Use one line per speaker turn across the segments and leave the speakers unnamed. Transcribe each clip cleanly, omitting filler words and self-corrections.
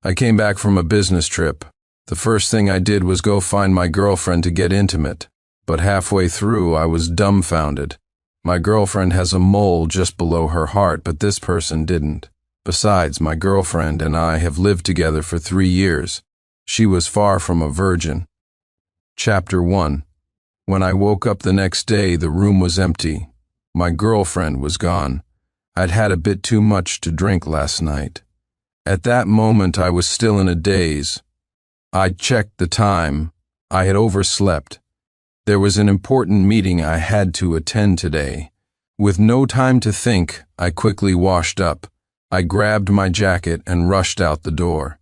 I came back from a business trip. The first thing I did was go find my girlfriend to get intimate, but halfway through I was dumbfounded. My girlfriend has a mole just below her heart, but this person didn't. Besides, my girlfriend and I have lived together for 3 years. She was far from a virgin. Chapter 1. When I woke up the next day, the room was empty. My girlfriend was gone. I'd had a bit too much to drink last night. At that moment, I was still in a daze. I checked the time. I had overslept. There was an important meeting I had to attend today. With no time to think, I quickly washed up. I grabbed my jacket and rushed out the door.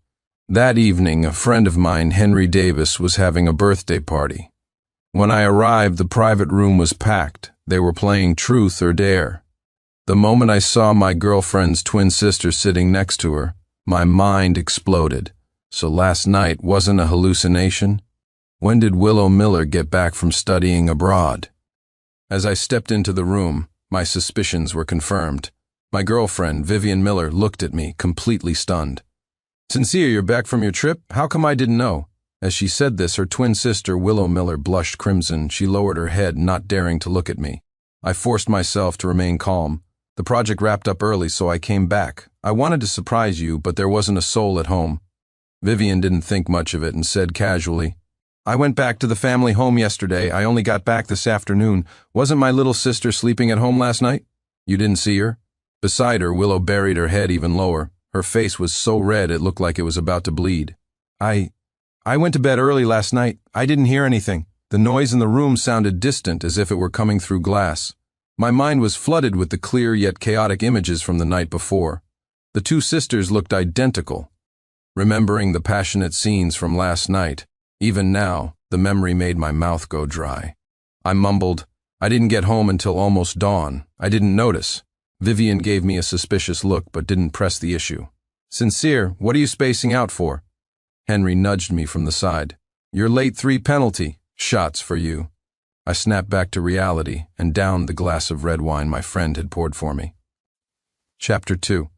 That evening, a friend of mine, Henry Davis, was having a birthday party. When I arrived, the private room was packed. They were playing Truth or Dare. The moment I saw my girlfriend's twin sister sitting next to her, my mind exploded. So last night wasn't a hallucination? When did Willow Miller get back from studying abroad? As I stepped into the room, my suspicions were confirmed. My girlfriend, Vivian Miller, looked at me, completely stunned. "Sincere, you're back from your trip? How come I didn't know?" As she said this, her twin sister, Willow Miller, blushed crimson. She lowered her head, not daring to look at me. I forced myself to remain calm. "The project wrapped up early, so I came back. I wanted to surprise you, but there wasn't a soul at home." Vivian didn't think much of it and said casually, "I went back to the family home yesterday. I only got back this afternoon. Wasn't my little sister sleeping at home last night?" "You didn't see her?" Beside her, Willow buried her head even lower. Her face was so red it looked like it was about to bleed. I went to bed early last night. I didn't hear anything. The noise in the room sounded distant, as if it were coming through glass. My mind was flooded with the clear yet chaotic images from the night before. The two sisters looked identical. Remembering the passionate scenes from last night, even now, the memory made my mouth go dry. I mumbled, "I didn't get home until almost dawn. I didn't notice." Vivian gave me a suspicious look but didn't press the issue. "Sincere, what are you spacing out for?" Henry nudged me from the side. "You're late 3 penalty. Shots for you." I snapped back to reality and downed the glass of red wine my friend had poured for me. Chapter 2.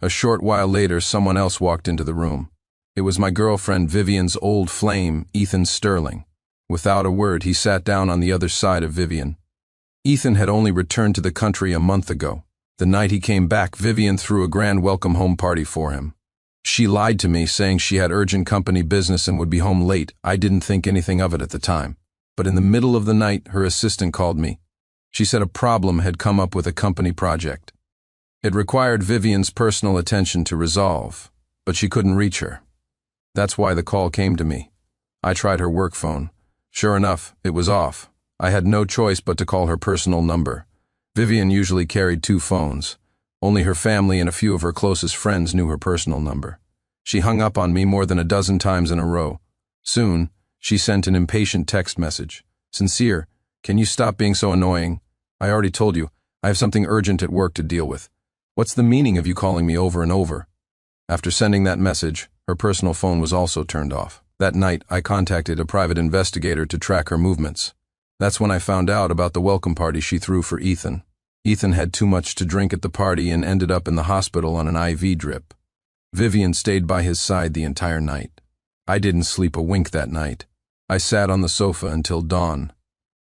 A short while later, someone else walked into the room. It was my girlfriend Vivian's old flame, Ethan Sterling. Without a word, he sat down on the other side of Vivian. Ethan had only returned to the country a month ago. The night he came back, Vivian threw a grand welcome home party for him. She lied to me, saying she had urgent company business and would be home late. I didn't think anything of it at the time. But in the middle of the night, her assistant called me. She said a problem had come up with a company project. It required Vivian's personal attention to resolve, but she couldn't reach her. That's why the call came to me. I tried her work phone. Sure enough, it was off. I had no choice but to call her personal number. Vivian usually carried 2 phones. Only her family and a few of her closest friends knew her personal number. She hung up on me more than a dozen times in a row. Soon, she sent an impatient text message. "Sincere, can you stop being so annoying? I already told you, I have something urgent at work to deal with. What's the meaning of you calling me over and over?" After sending that message, her personal phone was also turned off. That night, I contacted a private investigator to track her movements. That's when I found out about the welcome party she threw for Ethan. Ethan had too much to drink at the party and ended up in the hospital on an IV drip. Vivian stayed by his side the entire night. I didn't sleep a wink that night. I sat on the sofa until dawn.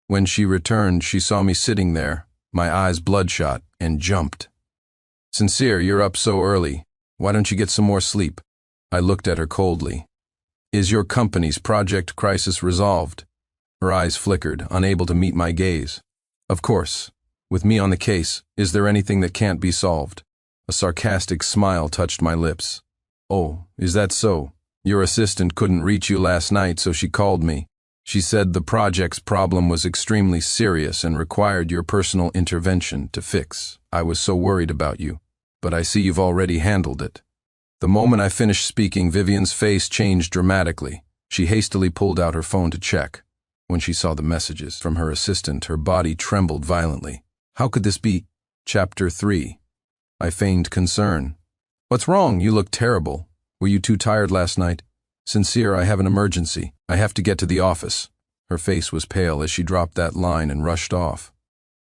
When she returned, she saw me sitting there, my eyes bloodshot, and jumped. "Sincere, you're up so early. Why don't you get some more sleep?" I looked at her coldly. "Is your company's project crisis resolved?" Her eyes flickered, unable to meet my gaze. "Of course. With me on the case, is there anything that can't be solved?" A sarcastic smile touched my lips. "Oh, is that so? Your assistant couldn't reach you last night, so she called me. She said the project's problem was extremely serious and required your personal intervention to fix. I was so worried about you, but I see you've already handled it." The moment I finished speaking, Vivian's face changed dramatically. She hastily pulled out her phone to check. When she saw the messages from her assistant, her body trembled violently. How could this be? Chapter 3. I feigned concern. "What's wrong? You look terrible. Were you too tired last night?" "Sincere, I have an emergency. I have to get to the office." Her face was pale as she dropped that line and rushed off.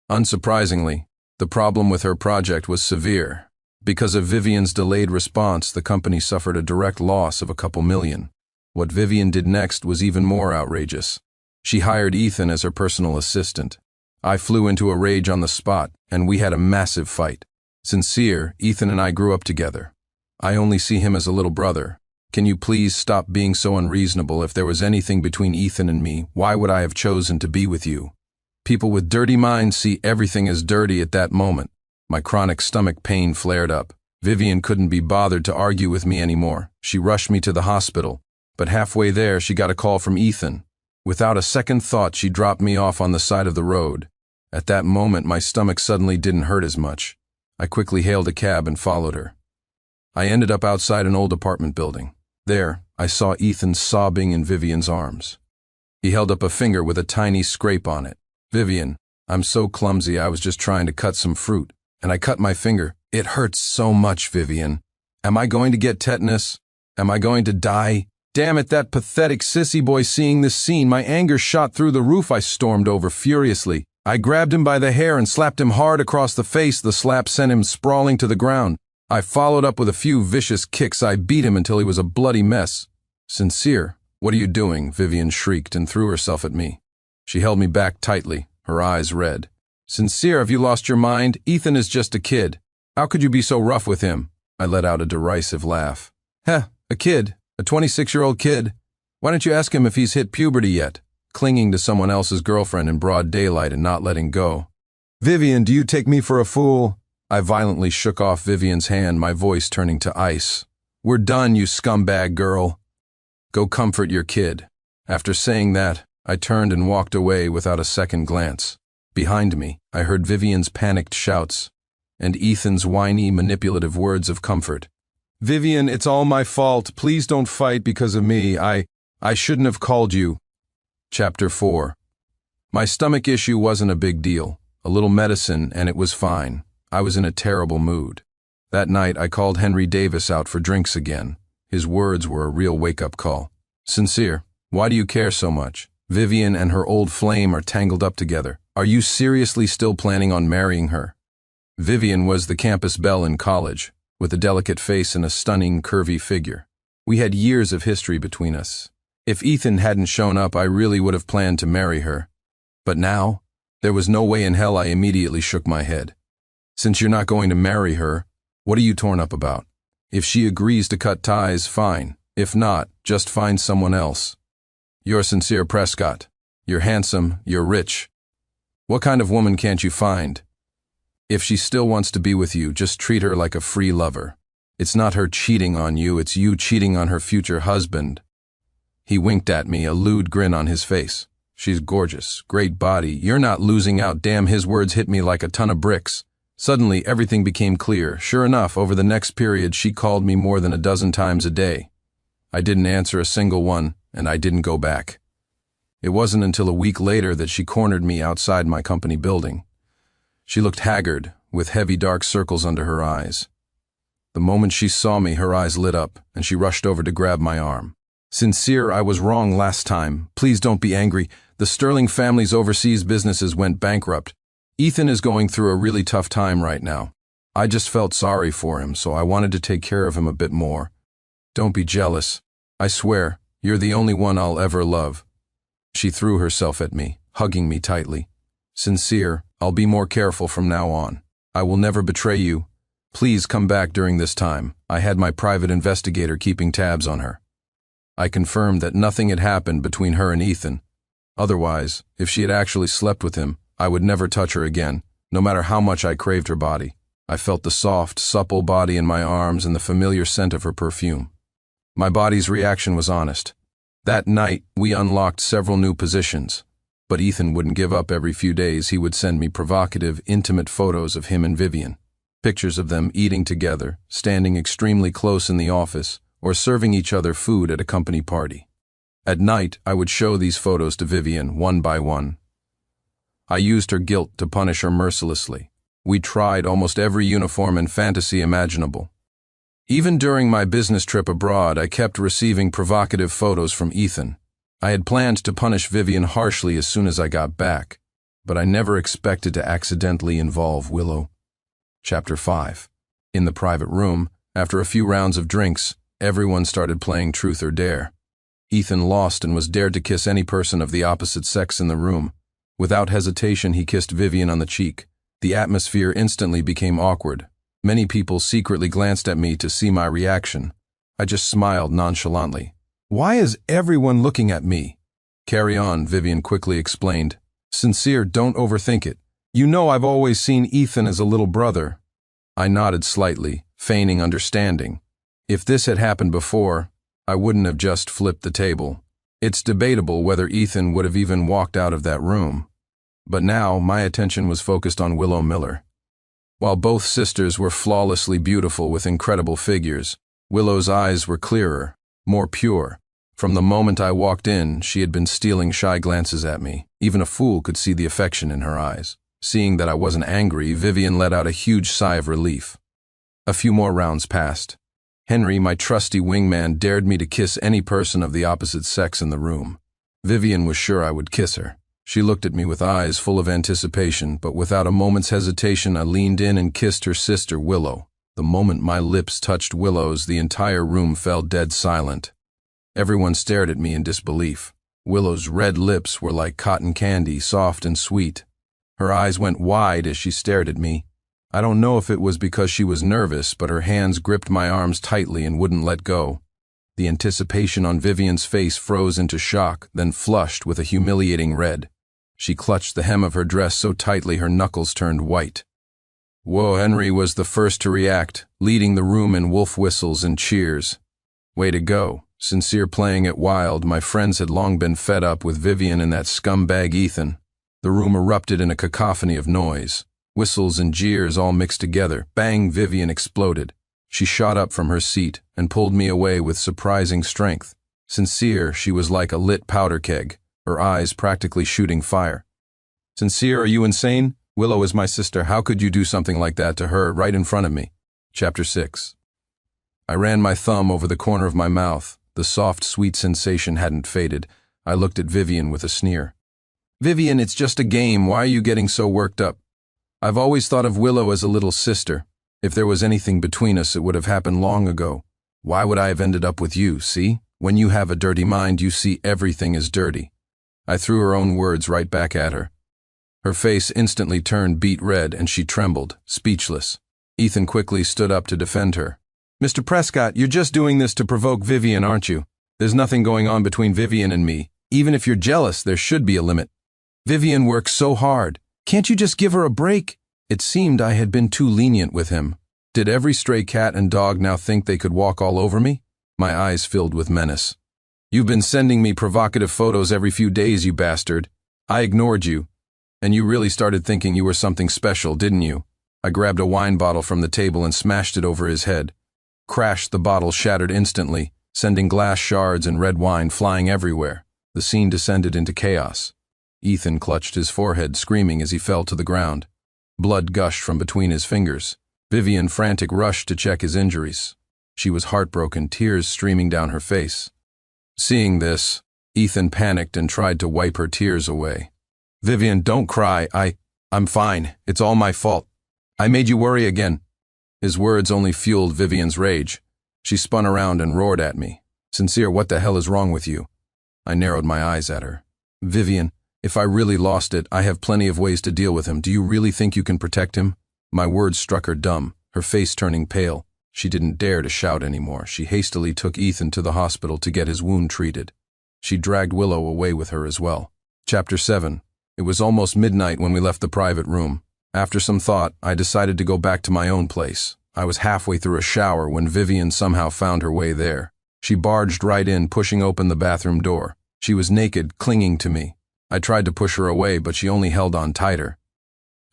Unsurprisingly, the problem with her project was severe. Because of Vivian's delayed response, the company suffered a direct loss of a couple million. What Vivian did next was even more outrageous. She hired Ethan as her personal assistant. I flew into a rage on the spot, and we had a massive fight. Sincere, Ethan and I grew up together. I only see him as a little brother. Can you please stop being so unreasonable? If there was anything between Ethan and me, why would I have chosen to be with you? People with dirty minds see everything as dirty at that moment. My chronic stomach pain flared up. Vivian couldn't be bothered to argue with me anymore. She rushed me to the hospital, but halfway there she got a call from Ethan. Without a second thought, she dropped me off on the side of the road. At that moment, my stomach suddenly didn't hurt as much. I quickly hailed a cab and followed her. I ended up outside an old apartment building. There, I saw Ethan sobbing in Vivian's arms. He held up a finger with a tiny scrape on it. "Vivian, I'm so clumsy, I was just trying to cut some fruit, and I cut my finger. It hurts so much, Vivian. Am I going to get tetanus? Am I going to die? Damn it, that pathetic sissy boy!" Seeing this scene, my anger shot through the roof. I stormed over furiously. I grabbed him by the hair and slapped him hard across the face. The slap sent him sprawling to the ground. I followed up with a few vicious kicks. I beat him until he was a bloody mess. "Sincere, what are you doing?" Vivian shrieked and threw herself at me. She held me back tightly, her eyes red. "Sincere, have you lost your mind? Ethan is just a kid. How could you be so rough with him?" I let out a derisive laugh. "Heh, a kid? A 26-year-old kid? Why don't you ask him if he's hit puberty yet? Clinging to someone else's girlfriend in broad daylight and not letting go." "Vivian, do you take me for a fool?" I violently shook off Vivian's hand, my voice turning to ice. "We're done, you scumbag girl. Go comfort your kid." After saying that, I turned and walked away without a second glance. Behind me, I heard Vivian's panicked shouts and Ethan's whiny, manipulative words of comfort. "Vivian, it's all my fault. Please don't fight because of me. I shouldn't have called you." Chapter 4. My stomach issue wasn't a big deal. A little medicine and it was fine. I was in a terrible mood. That night, I called Henry Davis out for drinks again. His words were a real wake-up call. "Sincere, why do you care so much? Vivian and her old flame are tangled up together. Are you seriously still planning on marrying her?" Vivian was the campus belle in college, with a delicate face and a stunning, curvy figure. We had years of history between us. If Ethan hadn't shown up, I really would have planned to marry her. But now, there was no way in hell. I immediately shook my head. "Since you're not going to marry her, what are you torn up about? If she agrees to cut ties, fine. If not, just find someone else. You're Sincere Prescott. You're handsome, you're rich. What kind of woman can't you find? If she still wants to be with you, just treat her like a free lover. It's not her cheating on you, it's you cheating on her future husband." He winked at me, a lewd grin on his face. "She's gorgeous, great body, you're not losing out." Damn, his words hit me like a ton of bricks. Suddenly, everything became clear. Sure enough, over the next period, she called me more than a dozen times a day. I didn't answer a single one, and I didn't go back. It wasn't until a week later that she cornered me outside my company building. She looked haggard, with heavy dark circles under her eyes. The moment she saw me, her eyes lit up, and she rushed over to grab my arm. "Sincere, I was wrong last time. Please don't be angry. The Sterling family's overseas businesses went bankrupt. Ethan is going through a really tough time right now. I just felt sorry for him, so I wanted to take care of him a bit more. Don't be jealous. I swear, you're the only one I'll ever love." She threw herself at me, hugging me tightly. "Sincere, I'll be more careful from now on. I will never betray you. Please come back during this time." I had my private investigator keeping tabs on her. I confirmed that nothing had happened between her and Ethan. Otherwise, if she had actually slept with him, I would never touch her again, no matter how much I craved her body. I felt the soft, supple body in my arms and the familiar scent of her perfume. My body's reaction was honest. That night, we unlocked several new positions. But Ethan wouldn't give up. Every few days, he would send me provocative, intimate photos of him and Vivian. Pictures of them eating together, standing extremely close in the office, or serving each other food at a company party. At night, I would show these photos to Vivian, one by one. I used her guilt to punish her mercilessly. We tried almost every uniform and fantasy imaginable. Even during my business trip abroad, I kept receiving provocative photos from Ethan. I had planned to punish Vivian harshly as soon as I got back, but I never expected to accidentally involve Willow. Chapter 5. In the private room, after a few rounds of drinks, everyone started playing Truth or Dare. Ethan lost and was dared to kiss any person of the opposite sex in the room. Without hesitation, he kissed Vivian on the cheek. The atmosphere instantly became awkward. Many people secretly glanced at me to see my reaction. I just smiled nonchalantly. "Why is everyone looking at me?" "Carry on," Vivian quickly explained. "Sincere, don't overthink it. You know I've always seen Ethan as a little brother." I nodded slightly, feigning understanding. If this had happened before, I wouldn't have just flipped the table. It's debatable whether Ethan would have even walked out of that room. But now my attention was focused on Willow Miller. While both sisters were flawlessly beautiful with incredible figures, Willow's eyes were clearer, more pure. From the moment I walked in, she had been stealing shy glances at me. Even a fool could see the affection in her eyes. Seeing that I wasn't angry, Vivian let out a huge sigh of relief. A few more rounds passed. Henry, my trusty wingman, dared me to kiss any person of the opposite sex in the room. Vivian was sure I would kiss her. She looked at me with eyes full of anticipation, but without a moment's hesitation I leaned in and kissed her sister, Willow. The moment my lips touched Willow's, the entire room fell dead silent. Everyone stared at me in disbelief. Willow's red lips were like cotton candy, soft and sweet. Her eyes went wide as she stared at me. I don't know if it was because she was nervous, but her hands gripped my arms tightly and wouldn't let go. The anticipation on Vivian's face froze into shock, then flushed with a humiliating red. She clutched the hem of her dress so tightly her knuckles turned white. Whoa, Henry was the first to react, leading the room in wolf whistles and cheers. Way to go. Sincere playing it wild. My friends had long been fed up with Vivian and that scumbag Ethan. The room erupted in a cacophony of noise. Whistles and jeers all mixed together. Bang, Vivian exploded. She shot up from her seat and pulled me away with surprising strength. Sincere, she was like a lit powder keg, her eyes practically shooting fire. "Sincere, are you insane? Willow is my sister. How could you do something like that to her right in front of me?" Chapter 6. I ran my thumb over the corner of my mouth. The soft, sweet sensation hadn't faded. I looked at Vivian with a sneer. "Vivian, it's just a game. Why are you getting so worked up? I've always thought of Willow as a little sister. If there was anything between us, it would have happened long ago. Why would I have ended up with you, see? When you have a dirty mind, you see everything as dirty." I threw her own words right back at her. Her face instantly turned beet red and she trembled, speechless. Ethan quickly stood up to defend her. "Mr. Prescott, you're just doing this to provoke Vivian, aren't you? There's nothing going on between Vivian and me. Even if you're jealous, there should be a limit. Vivian works so hard. Can't you just give her a break?" It seemed I had been too lenient with him. Did every stray cat and dog now think they could walk all over me? My eyes filled with menace. "You've been sending me provocative photos every few days, you bastard. I ignored you. And you really started thinking you were something special, didn't you?" I grabbed a wine bottle from the table and smashed it over his head. Crash, the bottle shattered instantly, sending glass shards and red wine flying everywhere. The scene descended into chaos. Ethan clutched his forehead, screaming as he fell to the ground. Blood gushed from between his fingers. Vivian, frantic, rushed to check his injuries. She was heartbroken, tears streaming down her face. Seeing this, Ethan panicked and tried to wipe her tears away. "Vivian, don't cry. I'm fine. It's all my fault. I made you worry again." His words only fueled Vivian's rage. She spun around and roared at me. "Sincere, what the hell is wrong with you?" I narrowed my eyes at her. "Vivian, if I really lost it, I have plenty of ways to deal with him. Do you really think you can protect him?" My words struck her dumb, her face turning pale. She didn't dare to shout anymore. She hastily took Ethan to the hospital to get his wound treated. She dragged Willow away with her as well. Chapter 7. It was almost midnight when we left the private room. After some thought, I decided to go back to my own place. I was halfway through a shower when Vivian somehow found her way there. She barged right in, pushing open the bathroom door. She was naked, clinging to me. I tried to push her away, but she only held on tighter.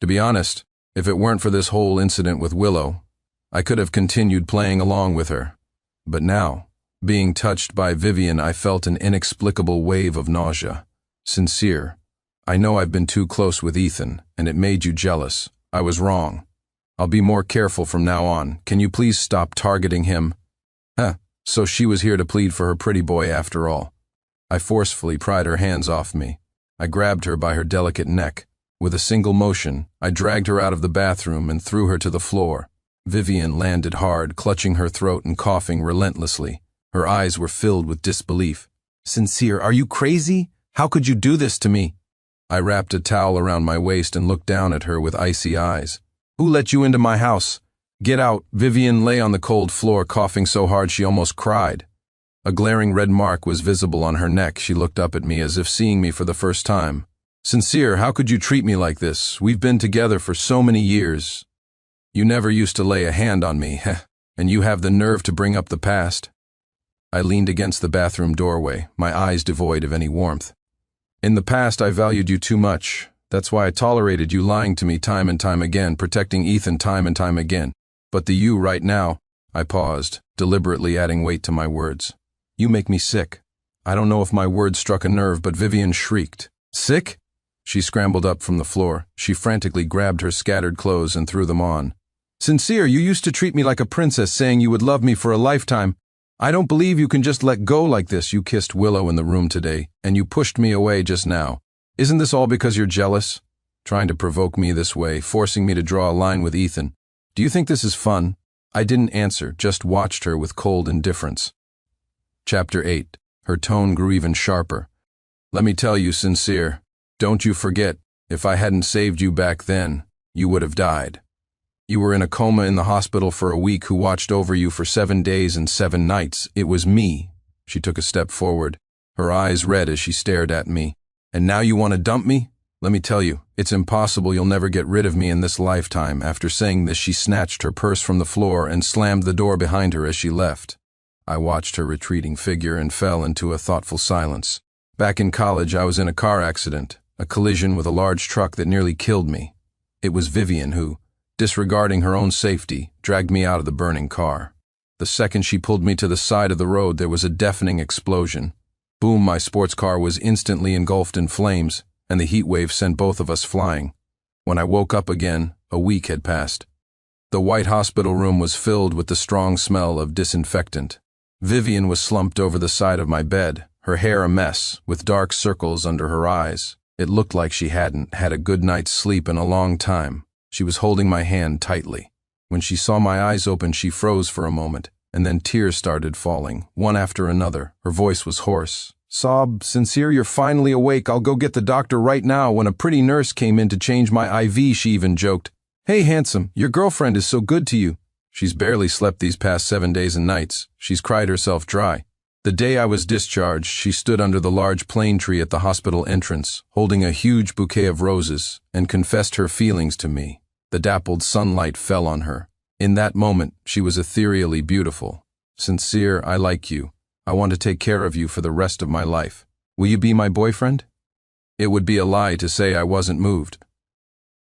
To be honest, if it weren't for this whole incident with Willow, I could have continued playing along with her. But now, being touched by Vivian, I felt an inexplicable wave of nausea. "Sincere, I know I've been too close with Ethan, and it made you jealous. I was wrong. I'll be more careful from now on. Can you please stop targeting him?" So she was here to plead for her pretty boy after all. I forcefully pried her hands off me. I grabbed her by her delicate neck. With a single motion, I dragged her out of the bathroom and threw her to the floor. Vivian landed hard, clutching her throat and coughing relentlessly. Her eyes were filled with disbelief. "Sincere, are you crazy? How could you do this to me?" I wrapped a towel around my waist and looked down at her with icy eyes. "Who let you into my house? Get out." Vivian lay on the cold floor, coughing so hard she almost cried. A glaring red mark was visible on her neck. She looked up at me as if seeing me for the first time. "Sincere, how could you treat me like this? We've been together for so many years. You never used to lay a hand on me, and you have the nerve to bring up the past." I leaned against the bathroom doorway, my eyes devoid of any warmth. "In the past, I valued you too much. That's why I tolerated you lying to me time and time again, protecting Ethan time and time again. But the you right now," I paused, deliberately adding weight to my words. "You make me sick." I don't know if my words struck a nerve, but Vivian shrieked. "Sick?" She scrambled up from the floor. She frantically grabbed her scattered clothes and threw them on. "Sincere, you used to treat me like a princess, saying you would love me for a lifetime. I don't believe you can just let go like this. You kissed Willow in the room today, and you pushed me away just now. Isn't this all because you're jealous? Trying to provoke me this way, forcing me to draw a line with Ethan. Do you think this is fun?" I didn't answer, just watched her with cold indifference. Chapter 8. Her tone grew even sharper. "Let me tell you, Sincere, don't you forget, if I hadn't saved you back then, you would have died. You were in a coma in the hospital for a week. Who watched over you for 7 days and 7 nights? It was me." She took a step forward, her eyes red as she stared at me. "And now you want to dump me? Let me tell you, it's impossible. You'll never get rid of me in this lifetime." After saying this, she snatched her purse from the floor and slammed the door behind her as she left. I watched her retreating figure and fell into a thoughtful silence. Back in college, I was in a car accident, a collision with a large truck that nearly killed me. It was Vivian who, disregarding her own safety, dragged me out of the burning car. The second she pulled me to the side of the road, there was a deafening explosion. Boom, my sports car was instantly engulfed in flames, and the heat wave sent both of us flying. When I woke up again, a week had passed. The white hospital room was filled with the strong smell of disinfectant. Vivian was slumped over the side of my bed, her hair a mess, with dark circles under her eyes. It looked like she hadn't had a good night's sleep in a long time. She was holding my hand tightly. When she saw my eyes open, she froze for a moment, and then tears started falling, one after another. Her voice was hoarse. "Sob, Sincere, you're finally awake. I'll go get the doctor right now." When a pretty nurse came in to change my IV, she even joked, "Hey, handsome, your girlfriend is so good to you. She's barely slept these past 7 days and nights. She's cried herself dry." The day I was discharged, she stood under the large plane tree at the hospital entrance, holding a huge bouquet of roses, and confessed her feelings to me. The dappled sunlight fell on her. In that moment, she was ethereally beautiful. "Sincere, I like you. I want to take care of you for the rest of my life. Will you be my boyfriend?" It would be a lie to say I wasn't moved.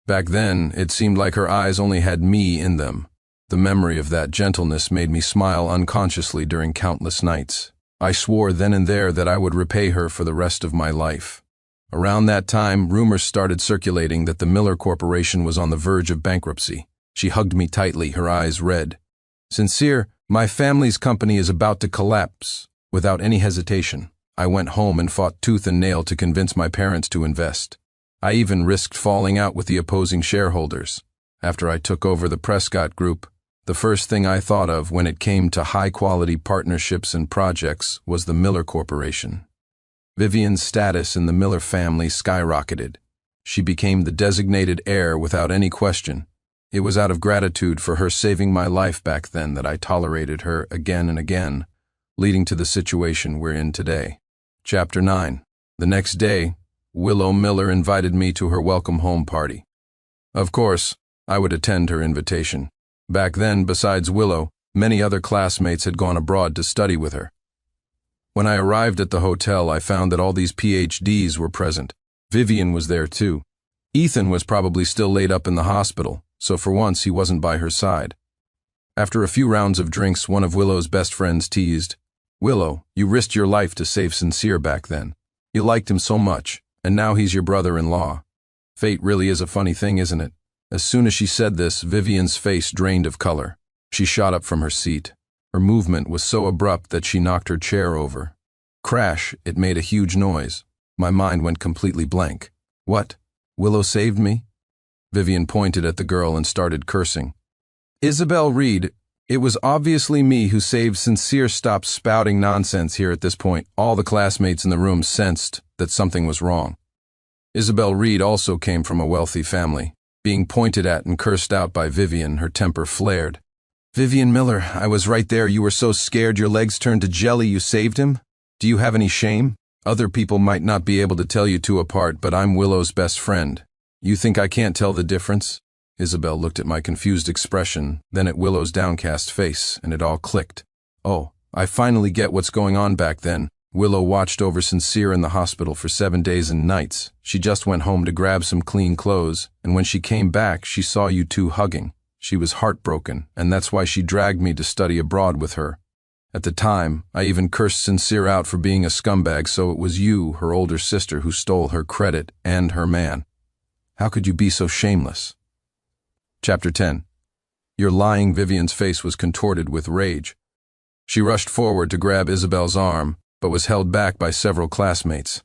Back then, it seemed like her eyes only had me in them. The memory of that gentleness made me smile unconsciously during countless nights. I swore then and there that I would repay her for the rest of my life. Around that time, rumors started circulating that the Miller Corporation was on the verge of bankruptcy. She hugged me tightly, her eyes red. "Sincere, my family's company is about to collapse." Without any hesitation, I went home and fought tooth and nail to convince my parents to invest. I even risked falling out with the opposing shareholders. After I took over the Prescott Group, the first thing I thought of when it came to high-quality partnerships and projects was the Miller Corporation. Vivian's status in the Miller family skyrocketed. She became the designated heir without any question. It was out of gratitude for her saving my life back then that I tolerated her again and again, leading to the situation we're in today. Chapter 9. The next day, Willow Miller invited me to her welcome home party. Of course, I would attend her invitation. Back then, besides Willow, many other classmates had gone abroad to study with her. When I arrived at the hotel, I found that all these PhDs were present. Vivian was there too. Ethan was probably still laid up in the hospital, so for once he wasn't by her side. After a few rounds of drinks, one of Willow's best friends teased, "Willow, you risked your life to save Sincere back then. You liked him so much, and now he's your brother-in-law. Fate really is a funny thing, isn't it?" As soon as she said this, Vivian's face drained of color. She shot up from her seat. Her movement was so abrupt that she knocked her chair over. Crash, it made a huge noise. My mind went completely blank. "What? Willow saved me?" Vivian pointed at the girl and started cursing. Isabel Reed, it was obviously me who saved Sincere. Stopped spouting nonsense here at this point. All the classmates in the room sensed that something was wrong. Isabel Reed also came from a wealthy family. Being pointed at and cursed out by Vivian, her temper flared. Vivian Miller, I was right there. You were so scared your legs turned to jelly you saved him? Do you have any shame? Other people might not be able to tell you two apart, but I'm Willow's best friend. You think I can't tell the difference? Isabel looked at my confused expression, then at Willow's downcast face, and it all clicked. Oh, I finally get what's going on back then. Willow watched over Sincere in the hospital for 7 days and nights. She just went home to grab some clean clothes, and when she came back, she saw you two hugging. She was heartbroken, and that's why she dragged me to study abroad with her. At the time, I even cursed Sincere out for being a scumbag, so it was you, her older sister, who stole her credit and her man. How could you be so shameless? Chapter 10. You're lying. Vivian's face was contorted with rage. She rushed forward to grab Isabel's arm, but was held back by several classmates.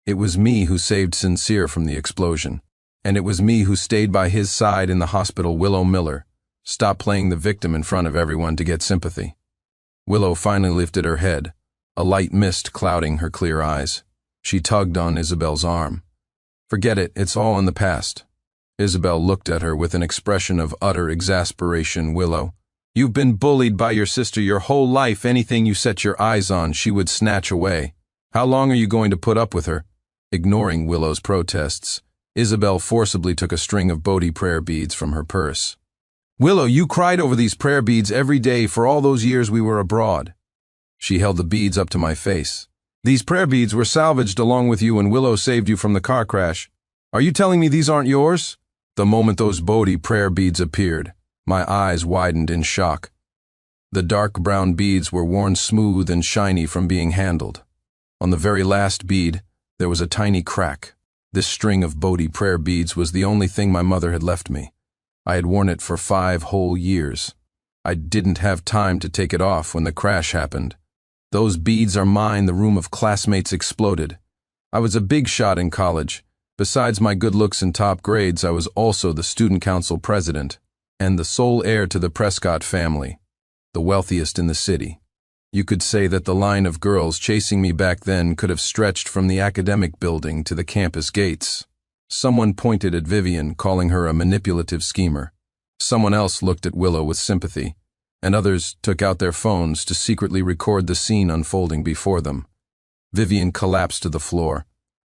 It was me who saved Sincere from the explosion, and it was me who stayed by his side in the hospital. Willow Miller, stop playing the victim in front of everyone to get sympathy. Willow finally lifted her head, a light mist clouding her clear eyes. She tugged on Isabel's arm. Forget it, it's all in the past. Isabel looked at her with an expression of utter exasperation. Willow, you've been bullied by your sister your whole life. Anything you set your eyes on, she would snatch away. How long are you going to put up with her? Ignoring Willow's protests, Isabel forcibly took a string of Bodhi prayer beads from her purse. Willow, you cried over these prayer beads every day for all those years we were abroad. She held the beads up to my face. These prayer beads were salvaged along with you when Willow saved you from the car crash. Are you telling me these aren't yours? The moment those Bodhi prayer beads appeared, my eyes widened in shock. The dark brown beads were worn smooth and shiny from being handled. On the very last bead, there was a tiny crack. This string of Bodhi prayer beads was the only thing my mother had left me. I had worn it for 5 whole years. I didn't have time to take it off when the crash happened. Those beads are mine. The room of classmates exploded. I was a big shot in college. Besides my good looks and top grades, I was also the student council president and the sole heir to the Prescott family, the wealthiest in the city. You could say that the line of girls chasing me back then could have stretched from the academic building to the campus gates. Someone pointed at Vivian, calling her a manipulative schemer. Someone else looked at Willow with sympathy, and others took out their phones to secretly record the scene unfolding before them. Vivian collapsed to the floor,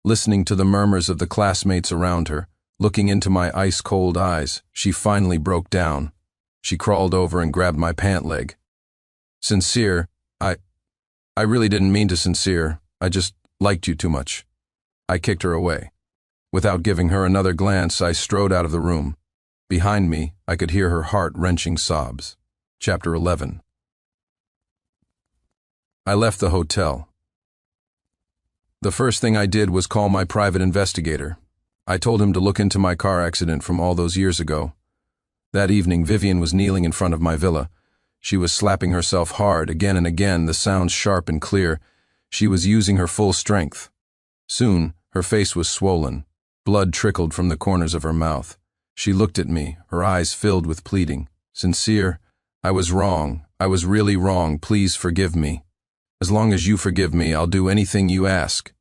listening to the murmurs of the classmates around her. Looking into my ice-cold eyes, she finally broke down. She crawled over and grabbed my pant leg. Sincere, I really didn't mean to. Sincere, I just liked you too much. I kicked her away. Without giving her another glance, I strode out of the room. Behind me, I could hear her heart-wrenching sobs. Chapter 11. I left the hotel. The first thing I did was call my private investigator. I told him to look into my car accident from all those years ago. That evening, Vivian was kneeling in front of my villa. She was slapping herself hard, again and again, the sounds sharp and clear. She was using her full strength. Soon, her face was swollen. Blood trickled from the corners of her mouth. She looked at me, her eyes filled with pleading. Sincere, I was wrong. I was really wrong. Please forgive me. As long as you forgive me, I'll do anything you ask.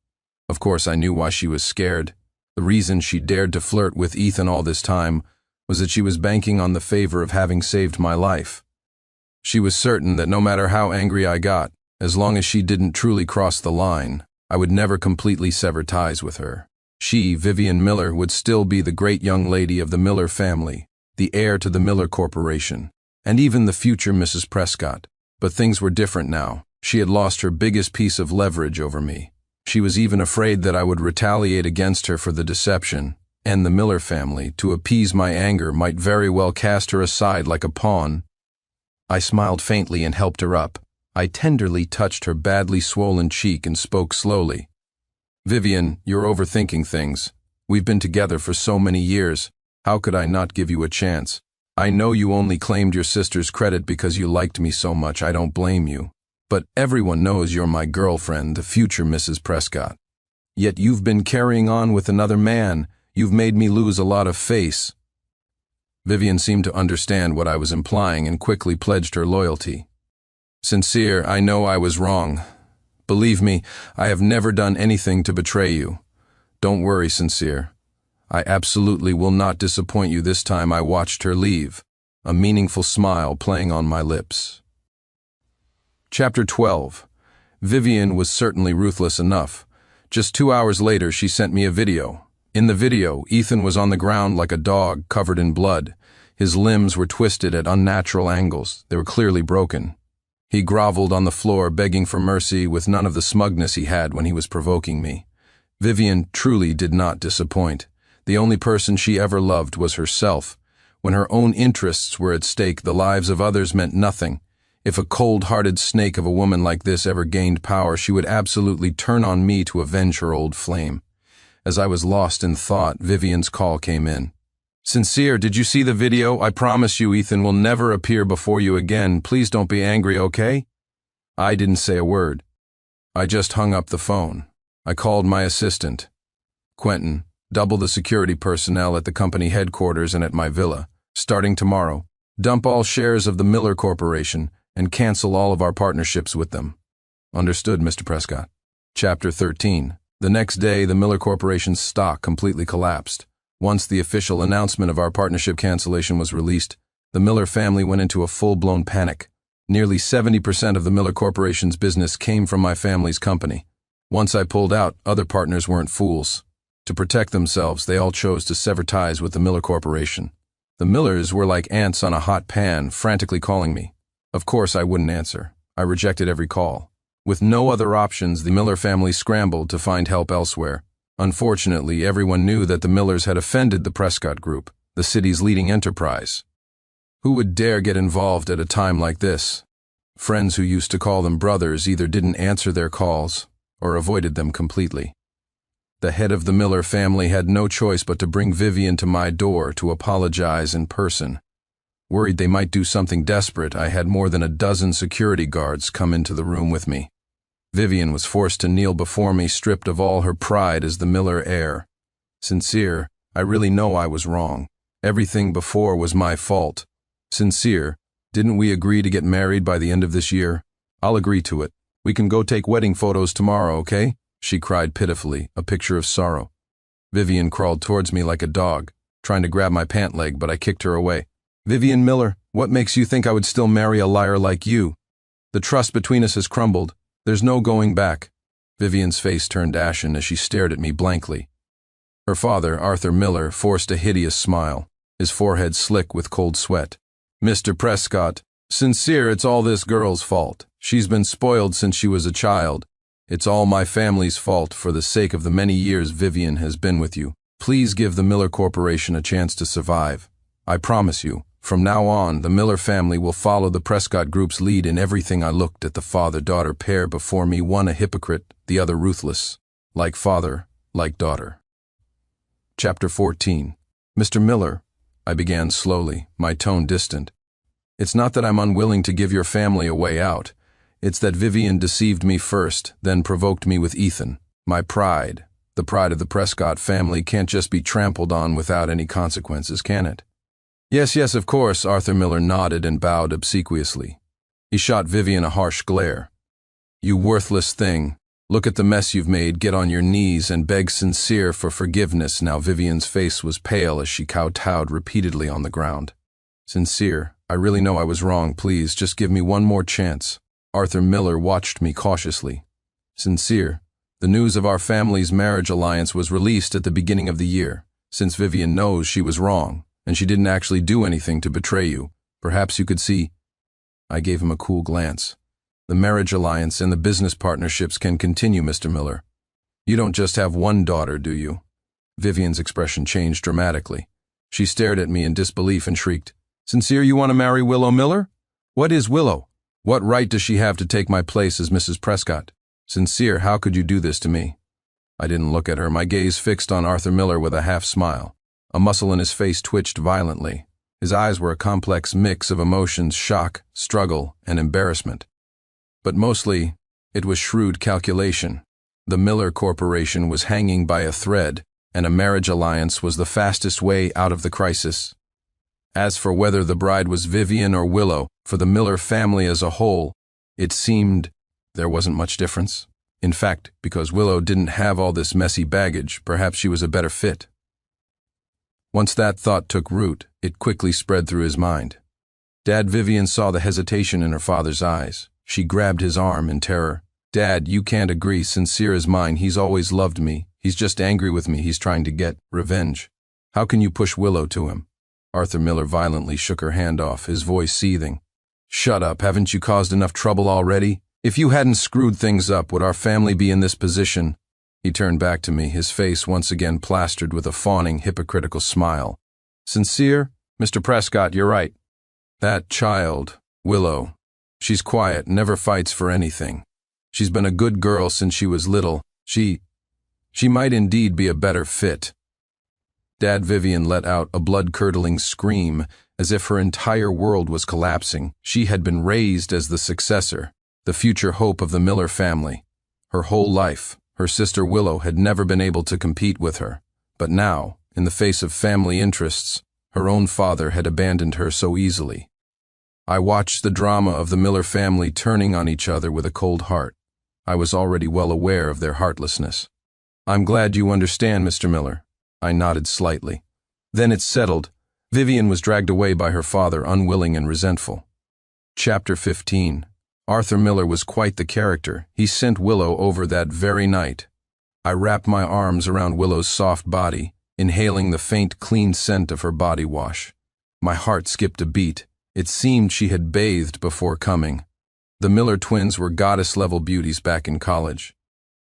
Of course, I knew why she was scared. The reason she dared to flirt with Ethan all this time was that she was banking on the favor of having saved my life. She was certain that no matter how angry I got, as long as she didn't truly cross the line, I would never completely sever ties with her. She, Vivian Miller, would still be the great young lady of the Miller family, the heir to the Miller Corporation, and even the future Mrs. Prescott. But things were different now. She had lost her biggest piece of leverage over me. She was even afraid that I would retaliate against her for the deception, and the Miller family, to appease my anger, might very well cast her aside like a pawn. I smiled faintly and helped her up. I tenderly touched her badly swollen cheek and spoke slowly. Vivian, you're overthinking things. We've been together for so many years. How could I not give you a chance? I know you only claimed your sister's credit because you liked me so much. I don't blame you. But everyone knows you're my girlfriend, the future Mrs. Prescott. Yet you've been carrying on with another man. You've made me lose a lot of face. Vivian seemed to understand what I was implying and quickly pledged her loyalty. Sincere, I know I was wrong. Believe me, I have never done anything to betray you. Don't worry, Sincere. I absolutely will not disappoint you this time. I watched her leave, a meaningful smile playing on my lips. Chapter 12. Vivian was certainly ruthless enough. Just 2 hours later, she sent me a video. In the video, Ethan was on the ground like a dog, covered in blood. His limbs were twisted at unnatural angles. They were clearly broken. He groveled on the floor, begging for mercy with none of the smugness he had when he was provoking me. Vivian truly did not disappoint. The only person she ever loved was herself. When her own interests were at stake, the lives of others meant nothing. If a cold-hearted snake of a woman like this ever gained power, she would absolutely turn on me to avenge her old flame. As I was lost in thought, Vivian's call came in. Sincere, did you see the video? I promise you Ethan will never appear before you again. Please don't be angry, okay? I didn't say a word. I just hung up the phone. I called my assistant, Quentin. Double the security personnel at the company headquarters and at my villa. Starting tomorrow, dump all shares of the Miller Corporation and cancel all of our partnerships with them. Understood, Mr. Prescott. Chapter 13. The next day, the Miller Corporation's stock completely collapsed. Once the official announcement of our partnership cancellation was released, the Miller family went into a full-blown panic. Nearly 70% of the Miller Corporation's business came from my family's company. Once I pulled out, other partners weren't fools. To protect themselves, they all chose to sever ties with the Miller Corporation. The Millers were like ants on a hot pan, frantically calling me. Of course, I wouldn't answer. I rejected every call. With no other options, the Miller family scrambled to find help elsewhere. Unfortunately, everyone knew that the Millers had offended the Prescott Group, the city's leading enterprise. Who would dare get involved at a time like this? Friends who used to call them brothers either didn't answer their calls or avoided them completely. The head of the Miller family had no choice but to bring Vivian to my door to apologize in person. Worried they might do something desperate, I had more than a dozen security guards come into the room with me. Vivian was forced to kneel before me, stripped of all her pride as the Miller heir. Sincere, I really know I was wrong. Everything before was my fault. Sincere, didn't we agree to get married by the end of this year? I'll agree to it. We can go take wedding photos tomorrow, okay? She cried pitifully, a picture of sorrow. Vivian crawled towards me like a dog, trying to grab my pant leg, but I kicked her away. Vivian Miller, what makes you think I would still marry a liar like you? The trust between us has crumbled. There's no going back. Vivian's face turned ashen as she stared at me blankly. Her father, Arthur Miller, forced a hideous smile, his forehead slick with cold sweat. Mr. Prescott, Sincere, it's all this girl's fault. She's been spoiled since she was a child. It's all my family's fault for the sake of the many years Vivian has been with you. Please give the Miller Corporation a chance to survive. I promise you, from now on, the Miller family will follow the Prescott Group's lead in everything. I looked at the father-daughter pair before me, one a hypocrite, the other ruthless. Like father, like daughter. Chapter 14. Mr. Miller, I began slowly, my tone distant. It's not that I'm unwilling to give your family a way out. It's that Vivian deceived me first, then provoked me with Ethan. My pride, the pride of the Prescott family, can't just be trampled on without any consequences, can it? Yes, of course, Arthur Miller nodded and bowed obsequiously. He shot Vivian a harsh glare. You worthless thing. Look at the mess you've made. Get on your knees and beg Sincere for forgiveness. Now Vivian's face was pale as she kowtowed repeatedly on the ground. Sincere, I really know I was wrong. Please, just give me one more chance. Arthur Miller watched me cautiously. Sincere, the news of our family's marriage alliance was released at the beginning of the year. Since Vivian knows she was wrong, and she didn't actually do anything to betray you, perhaps you could see. I gave him a cool glance. The marriage alliance and the business partnerships can continue, Mr. Miller. You don't just have one daughter, do you? Vivian's expression changed dramatically. She stared at me in disbelief and shrieked, Sincere, you want to marry Willow Miller? What is Willow? What right does she have to take my place as Mrs. Prescott? Sincere, how could you do this to me? I didn't look at her, my gaze fixed on Arthur Miller with a half-smile. A muscle in his face twitched violently. His eyes were a complex mix of emotions, shock, struggle, and embarrassment. But mostly, it was shrewd calculation. The Miller Corporation was hanging by a thread, and a marriage alliance was the fastest way out of the crisis. As for whether the bride was Vivian or Willow, for the Miller family as a whole, it seemed there wasn't much difference. In fact, because Willow didn't have all this messy baggage, perhaps she was a better fit. Once that thought took root, it quickly spread through his mind. Dad, Vivian saw the hesitation in her father's eyes. She grabbed his arm in terror. Dad, you can't agree. Sincere is mine. He's always loved me. He's just angry with me. He's trying to get revenge. How can you push Willow to him? Arthur Miller violently shook her hand off, his voice seething. Shut up. Haven't you caused enough trouble already? If you hadn't screwed things up, would our family be in this position? He turned back to me, his face once again plastered with a fawning, hypocritical smile. Sincere? Mr. Prescott, you're right. That child, Willow, she's quiet, never fights for anything. She's been a good girl since she was little. She might indeed be a better fit. Dad, Vivian let out a blood-curdling scream, as if her entire world was collapsing. She had been raised as the successor, the future hope of the Miller family. Her whole life, her sister Willow had never been able to compete with her. But now, in the face of family interests, her own father had abandoned her so easily. I watched the drama of the Miller family turning on each other with a cold heart. I was already well aware of their heartlessness. I'm glad you understand, Mr. Miller. I nodded slightly. Then it's settled. Vivian was dragged away by her father, unwilling and resentful. Chapter 15. Arthur Miller was quite the character. He sent Willow over that very night. I wrapped my arms around Willow's soft body, inhaling the faint, clean scent of her body wash. My heart skipped a beat. It seemed she had bathed before coming. The Miller twins were goddess-level beauties back in college.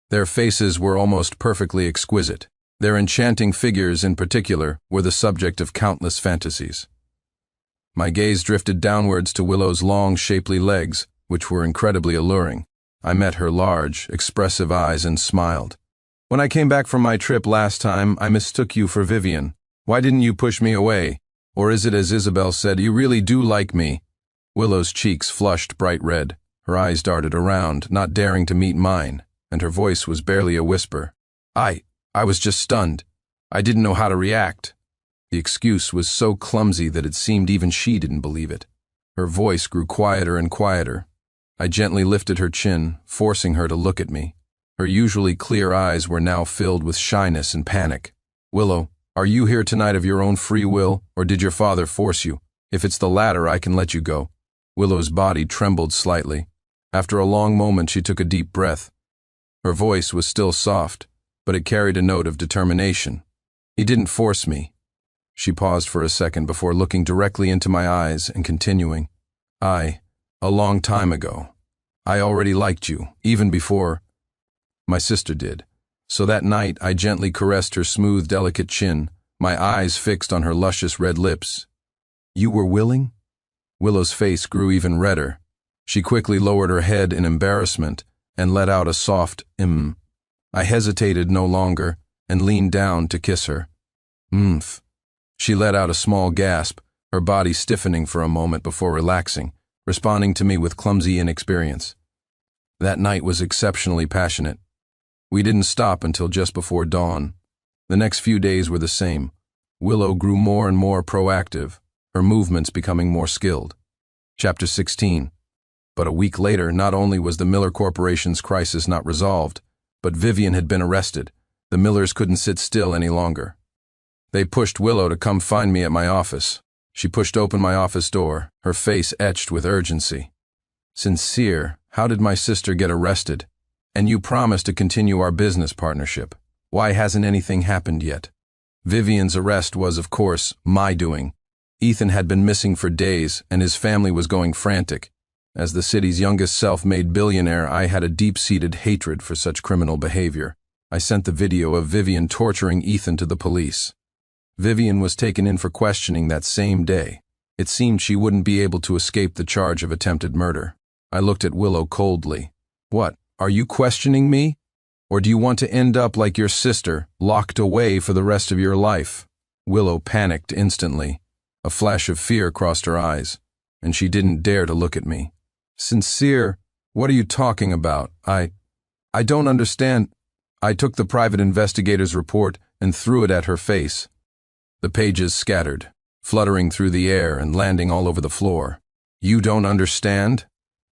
Their faces were almost perfectly exquisite. Their enchanting figures, in particular, were the subject of countless fantasies. My gaze drifted downwards to Willow's long, shapely legs, which were incredibly alluring. I met her large, expressive eyes and smiled. When I came back from my trip last time, I mistook you for Vivian. Why didn't you push me away? Or is it as Isabel said, you really do like me? Willow's cheeks flushed bright red. Her eyes darted around, not daring to meet mine, and her voice was barely a whisper. I was just stunned. I didn't know how to react. The excuse was so clumsy that it seemed even she didn't believe it. Her voice grew quieter and quieter. I gently lifted her chin, forcing her to look at me. Her usually clear eyes were now filled with shyness and panic. Willow, are you here tonight of your own free will, or did your father force you? If it's the latter, I can let you go. Willow's body trembled slightly. After a long moment, she took a deep breath. Her voice was still soft, but it carried a note of determination. He didn't force me. She paused for a second before looking directly into my eyes and continuing. A long time ago, I already liked you, even before my sister did. So that night I gently caressed her smooth, delicate chin, my eyes fixed on her luscious red lips. You were willing? Willow's face grew even redder. She quickly lowered her head in embarrassment and let out a soft I hesitated no longer and leaned down to kiss her. She let out a small gasp, her body stiffening for a moment before relaxing, responding to me with clumsy inexperience. That night was exceptionally passionate. We didn't stop until just before dawn. The next few days were the same. Willow grew more and more proactive, her movements becoming more skilled. Chapter 16. But a week later, not only was the Miller Corporation's crisis not resolved, but Vivian had been arrested. The Millers couldn't sit still any longer. They pushed Willow to come find me at my office. She pushed open my office door, her face etched with urgency. Sincere, how did my sister get arrested? And you promised to continue our business partnership. Why hasn't anything happened yet? Vivian's arrest was, of course, my doing. Ethan had been missing for days, and his family was going frantic. As the city's youngest self-made billionaire, I had a deep-seated hatred for such criminal behavior. I sent the video of Vivian torturing Ethan to the police. Vivian was taken in for questioning that same day. It seemed she wouldn't be able to escape the charge of attempted murder. I looked at Willow coldly. What, are you questioning me? Or do you want to end up like your sister, locked away for the rest of your life? Willow panicked instantly. A flash of fear crossed her eyes, and she didn't dare to look at me. Sincere, what are you talking about? I don't understand. I took the private investigator's report and threw it at her face. The pages scattered. fluttering through the air and landing all over the floor. "You don't understand?"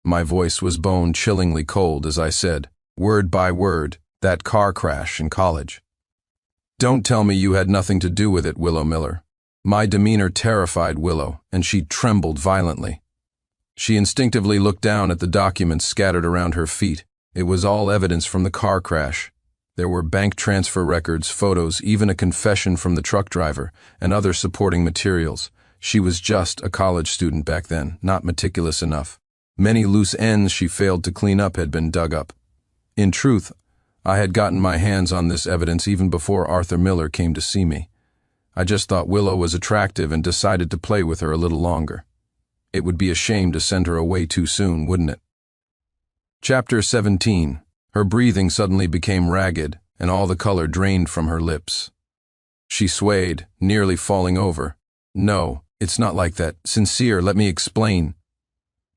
My voice was bone-chillingly cold as I said, word by word, "that car crash in college." "Don't tell me you had nothing to do with it, Willow Miller." My demeanor terrified Willow, and she trembled violently. She instinctively looked down at the documents scattered around her feet. It was all evidence from the car crash. There were bank transfer records, photos, even a confession from the truck driver, and other supporting materials. She was just a college student back then, not meticulous enough. Many loose ends she failed to clean up had been dug up. In truth, I had gotten my hands on this evidence even before Arthur Miller came to see me. I just thought Willow was attractive and decided to play with her a little longer. It would be a shame to send her away too soon, wouldn't it? Chapter 17. Her breathing suddenly became ragged, and all the color drained from her lips. She swayed, nearly falling over. "No, it's not like that. Sincere, let me explain."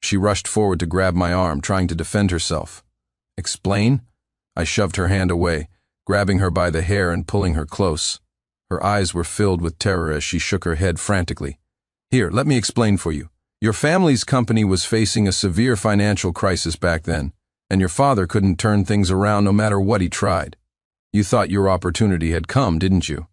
She rushed forward to grab my arm, trying to defend herself. "Explain?" I shoved her hand away, grabbing her by the hair and pulling her close. Her eyes were filled with terror as she shook her head frantically. "Here, let me explain for you. Your family's company was facing a severe financial crisis back then, and your father couldn't turn things around no matter what he tried. You thought your opportunity had come, didn't you?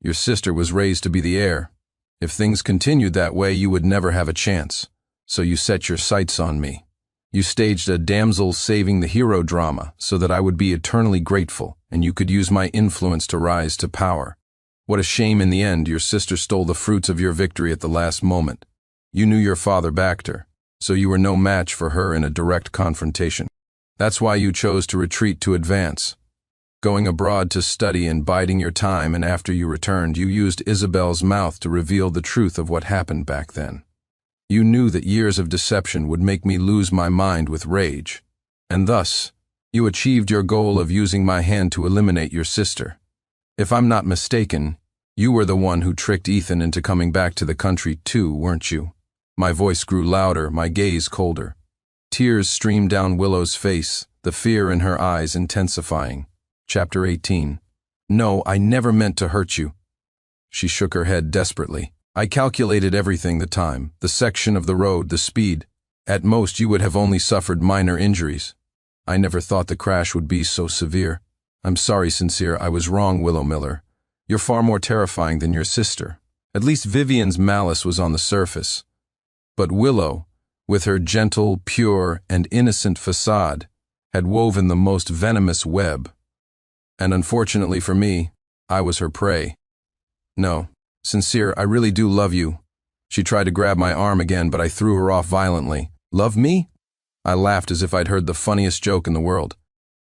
Your sister was raised to be the heir. If things continued that way, you would never have a chance. So you set your sights on me. You staged a damsel saving the hero drama so that I would be eternally grateful, and you could use my influence to rise to power. What a shame in the end your sister stole the fruits of your victory at the last moment. You knew your father backed her, so you were no match for her in a direct confrontation. That's why you chose to retreat to advance. Going abroad to study and biding your time, and after you returned, you used Isabel's mouth to reveal the truth of what happened back then. You knew that years of deception would make me lose my mind with rage, and thus, you achieved your goal of using my hand to eliminate your sister. If I'm not mistaken, you were the one who tricked Ethan into coming back to the country too, weren't you? My voice grew louder, my gaze colder. Tears streamed down Willow's face, the fear in her eyes intensifying. Chapter 18. No, I never meant to hurt you. She shook her head desperately. I calculated everything, the time, the section of the road, the speed. At most, you would have only suffered minor injuries. I never thought the crash would be so severe. I'm sorry, Sincere, I was wrong, Willow Miller. You're far more terrifying than your sister. At least Vivian's malice was on the surface. But Willow, with her gentle, pure, and innocent facade, had woven the most venomous web. And unfortunately for me, I was her prey. No, Sincere, I really do love you. She tried to grab my arm again, but I threw her off violently. Love me? I laughed as if I'd heard the funniest joke in the world.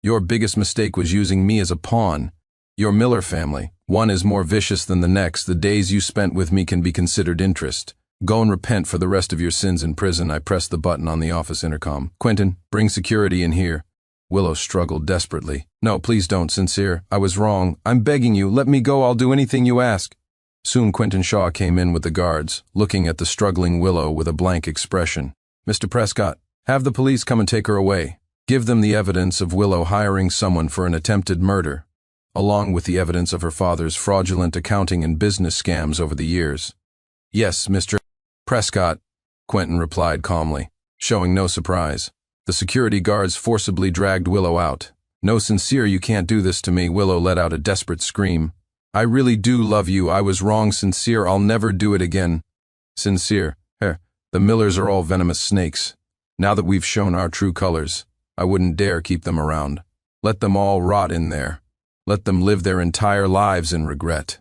Your biggest mistake was using me as a pawn. Your Miller family, one is more vicious than the next. The days you spent with me can be considered interest. Go and repent for the rest of your sins in prison. I pressed the button on the office intercom. Quentin, bring security in here. Willow struggled desperately. No, please don't, Sincere. I was wrong. I'm begging you. Let me go. I'll do anything you ask. Soon Quentin Shaw came in with the guards, looking at the struggling Willow with a blank expression. Mr. Prescott, have the police come and take her away. Give them the evidence of Willow hiring someone for an attempted murder, along with the evidence of her father's fraudulent accounting and business scams over the years. Yes, Mr. Prescott, Quentin replied calmly, showing no surprise. The security guards forcibly dragged Willow out. No, Sincere, you can't do this to me. Willow let out a desperate scream. I really do love you. I was wrong, Sincere. I'll never do it again. Sincere, the Millers are all venomous snakes. Now that we've shown our true colors, I wouldn't dare keep them around. Let them all rot in there. Let them live their entire lives in regret.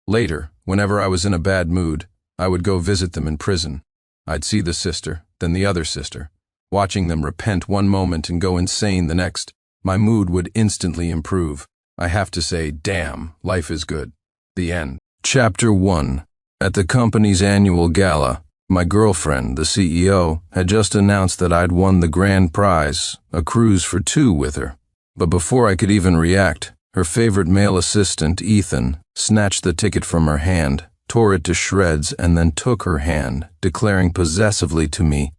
Later, whenever I was in a bad mood, I would go visit them in prison. I'd see the sister, then the other sister. Watching them repent one moment and go insane the next, my mood would instantly improve. I have to say, damn, life is good. The end. Chapter 1. At the company's annual gala, my girlfriend, the CEO, had just announced that I'd won the grand prize, a cruise for 2 with her. But before I could even react, her favorite male assistant, Ethan, snatched the ticket from her hand, tore it to shreds, and then took her hand, declaring possessively to me,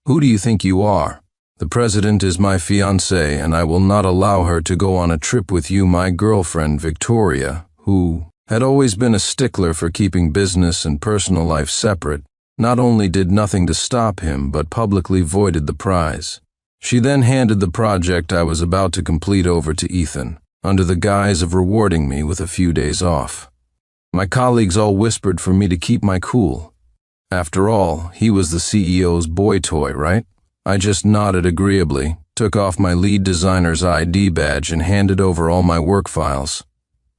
"Who do you think you are? The president is my fiancée, and I will not allow her to go on a trip with you, my girlfriend, Victoria, who," had always been a stickler for keeping business and personal life separate, not only did nothing to stop him but publicly voided the prize. She then handed the project I was about to complete over to Ethan, under the guise of rewarding me with a few days off. My colleagues all whispered for me to keep my cool. After all, he was the CEO's boy toy, right? I just nodded agreeably, took off my lead designer's ID badge and handed over all my work files.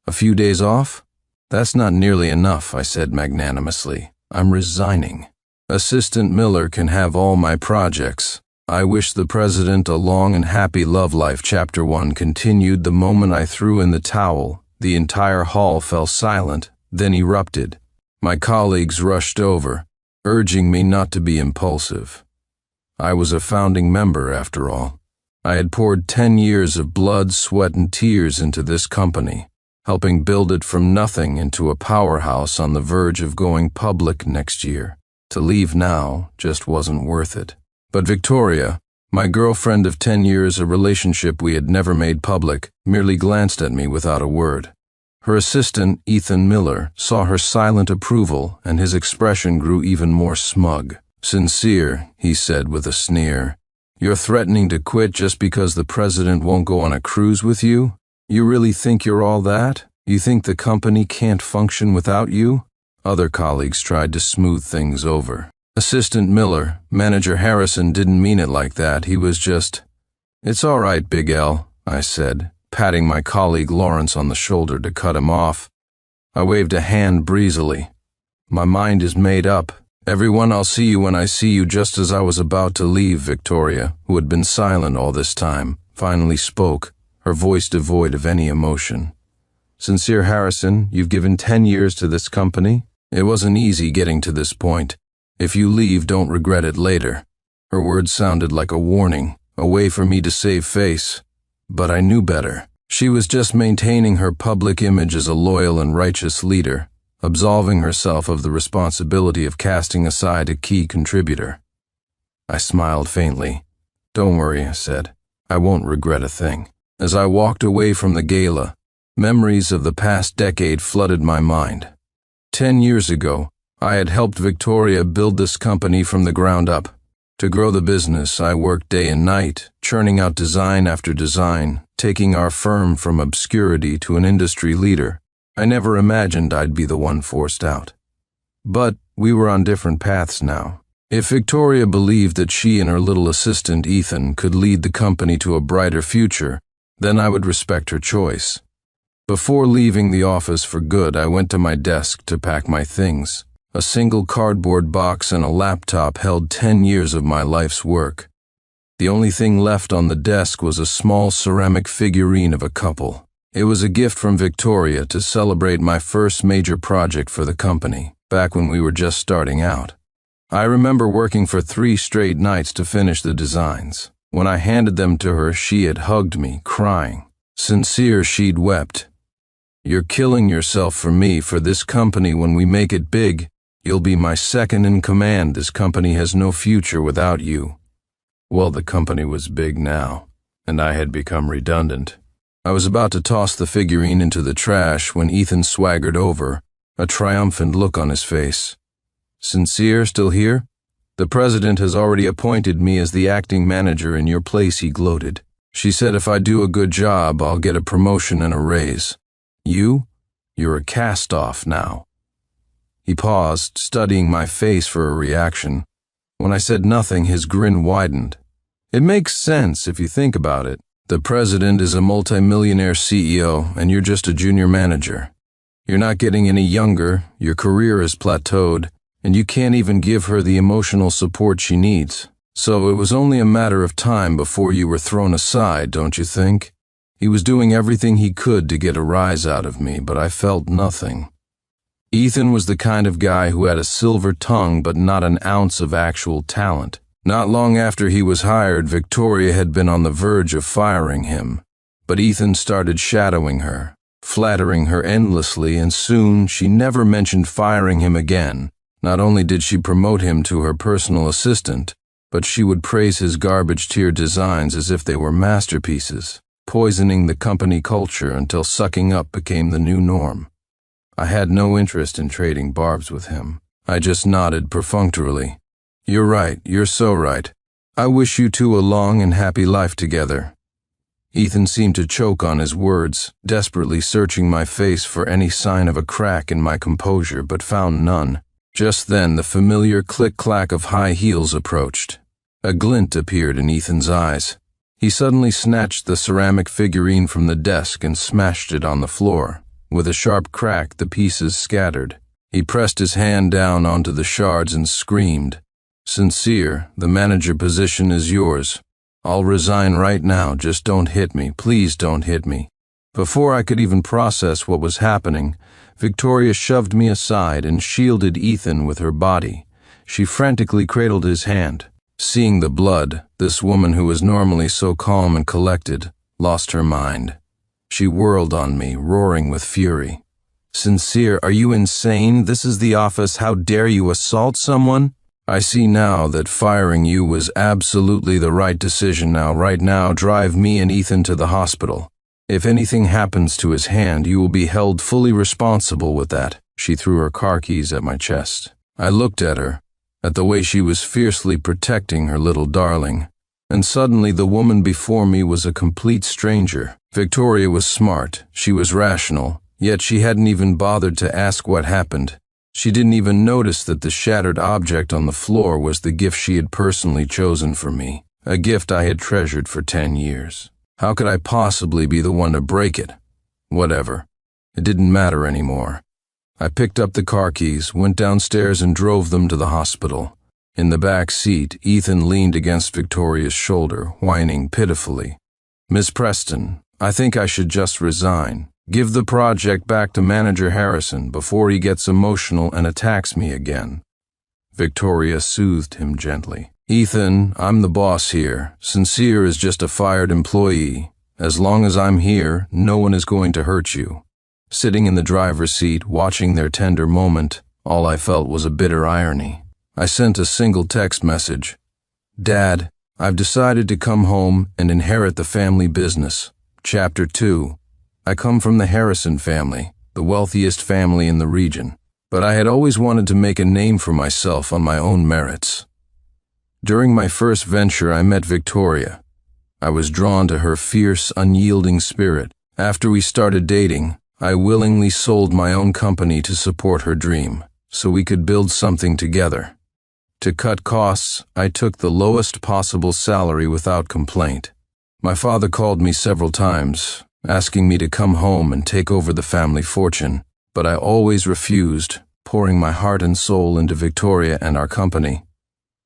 A few days off? That's not nearly enough, I said magnanimously. I'm resigning. Assistant Miller can have all my projects. I wish the president a long and happy love life. Chapter 1 continued the moment I threw in the towel. The entire hall fell silent, then erupted. My colleagues rushed over, urging me not to be impulsive. I was a founding member, after all. I had poured 10 years of blood, sweat, and tears into this company, helping build it from nothing into a powerhouse on the verge of going public next year. To leave now just wasn't worth it. But Victoria, my girlfriend of 10 years, a relationship we had never made public, merely glanced at me without a word. Her assistant, Ethan Miller, saw her silent approval, and his expression grew even more smug. Sincere, he said with a sneer. You're threatening to quit just because the president won't go on a cruise with you? You really think you're all that? You think the company can't function without you? Other colleagues tried to smooth things over. Assistant Miller, Manager Harrison, didn't mean it like that. He was just, "It's all right, Big L," I said, patting my colleague Lawrence on the shoulder to cut him off. I waved a hand breezily. My mind is made up. Everyone, I'll see you when I see you. Just as I was about to leave, Victoria, who had been silent all this time, finally spoke, her voice devoid of any emotion. Sincere Harrison, you've given 10 years to this company. It wasn't easy getting to this point. If you leave, don't regret it later. Her words sounded like a warning, a way for me to save face. But I knew better. She was just maintaining her public image as a loyal and righteous leader, absolving herself of the responsibility of casting aside a key contributor. I smiled faintly. Don't worry, I said. I won't regret a thing. As I walked away from the gala, memories of the past decade flooded my mind. 10 years ago, I had helped Victoria build this company from the ground up. To grow the business, I worked day and night, churning out design after design, taking our firm from obscurity to an industry leader. I never imagined I'd be the one forced out. But we were on different paths now. If Victoria believed that she and her little assistant Ethan could lead the company to a brighter future, then I would respect her choice. Before leaving the office for good, I went to my desk to pack my things. A single cardboard box and a laptop held 10 years of my life's work. The only thing left on the desk was a small ceramic figurine of a couple. It was a gift from Victoria to celebrate my first major project for the company, back when we were just starting out. I remember working for 3 straight nights to finish the designs. When I handed them to her, she had hugged me, crying. Sincere, she'd wept. You're killing yourself for me, for this company. When we make it big, you'll be my second in command. This company has no future without you. Well, the company was big now, and I had become redundant. I was about to toss the figurine into the trash when Ethan swaggered over, a triumphant look on his face. Sincere, still here? The president has already appointed me as the acting manager in your place, he gloated. She said if I do a good job, I'll get a promotion and a raise. You're a cast-off now. He paused, studying my face for a reaction. When I said nothing, his grin widened. It makes sense if you think about it. The president is a multimillionaire CEO, and you're just a junior manager. You're not getting any younger, your career has plateaued, and you can't even give her the emotional support she needs. So it was only a matter of time before you were thrown aside, don't you think? He was doing everything he could to get a rise out of me, but I felt nothing. Ethan was the kind of guy who had a silver tongue but not an ounce of actual talent. Not long after he was hired, Victoria had been on the verge of firing him, but Ethan started shadowing her, flattering her endlessly, and soon she never mentioned firing him again. Not only did she promote him to her personal assistant, but she would praise his garbage-tier designs as if they were masterpieces, poisoning the company culture until sucking up became the new norm. I had no interest in trading barbs with him. I just nodded perfunctorily. You're right, you're so right. I wish you two a long and happy life together. Ethan seemed to choke on his words, desperately searching my face for any sign of a crack in my composure, but found none. Just then, the familiar click-clack of high heels approached. A glint appeared in Ethan's eyes. He suddenly snatched the ceramic figurine from the desk and smashed it on the floor. With a sharp crack, the pieces scattered. He pressed his hand down onto the shards and screamed, "Sincere, the manager position is yours. I'll resign right now, just don't hit me, please don't hit me." Before I could even process what was happening, Victoria shoved me aside and shielded Ethan with her body. She frantically cradled his hand. Seeing the blood, this woman who was normally so calm and collected, lost her mind. She whirled on me, roaring with fury. "Sincere, are you insane? This is the office. How dare you assault someone? I see now that firing you was absolutely the right decision. Now, right now, drive me and Ethan to the hospital. If anything happens to his hand, you will be held fully responsible with that." She threw her car keys at my chest. I looked at her, at the way she was fiercely protecting her little darling. And suddenly the woman before me was a complete stranger. Victoria was smart, she was rational, yet she hadn't even bothered to ask what happened. She didn't even notice that the shattered object on the floor was the gift she had personally chosen for me, a gift I had treasured for 10 years. How could I possibly be the one to break it? Whatever. It didn't matter anymore. I picked up the car keys, went downstairs and drove them to the hospital. In the back seat, Ethan leaned against Victoria's shoulder, whining pitifully. "Miss Preston, I think I should just resign. Give the project back to Manager Harrison before he gets emotional and attacks me again." Victoria soothed him gently. "Ethan, I'm the boss here. Sincere is just a fired employee. As long as I'm here, no one is going to hurt you." Sitting in the driver's seat, watching their tender moment, all I felt was a bitter irony. I sent a single text message. "Dad, I've decided to come home and inherit the family business. Chapter 2. I come from the Harrison family, the wealthiest family in the region, but I had always wanted to make a name for myself on my own merits. During my first venture, I met Victoria. I was drawn to her fierce, unyielding spirit. After we started dating, I willingly sold my own company to support her dream, so we could build something together. To cut costs, I took the lowest possible salary without complaint. My father called me several times, asking me to come home and take over the family fortune, but I always refused, pouring my heart and soul into Victoria and our company.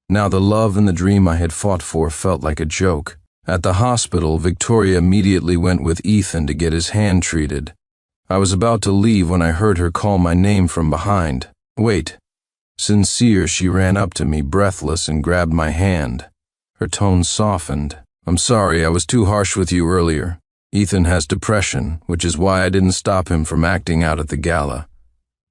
Now the love and the dream I had fought for felt like a joke. At the hospital, Victoria immediately went with Ethan to get his hand treated. I was about to leave when I heard her call my name from behind. "Wait." Sincere, she ran up to me, breathless, and grabbed my hand. Her tone softened. "I'm sorry, I was too harsh with you earlier. Ethan has depression, which is why I didn't stop him from acting out at the gala.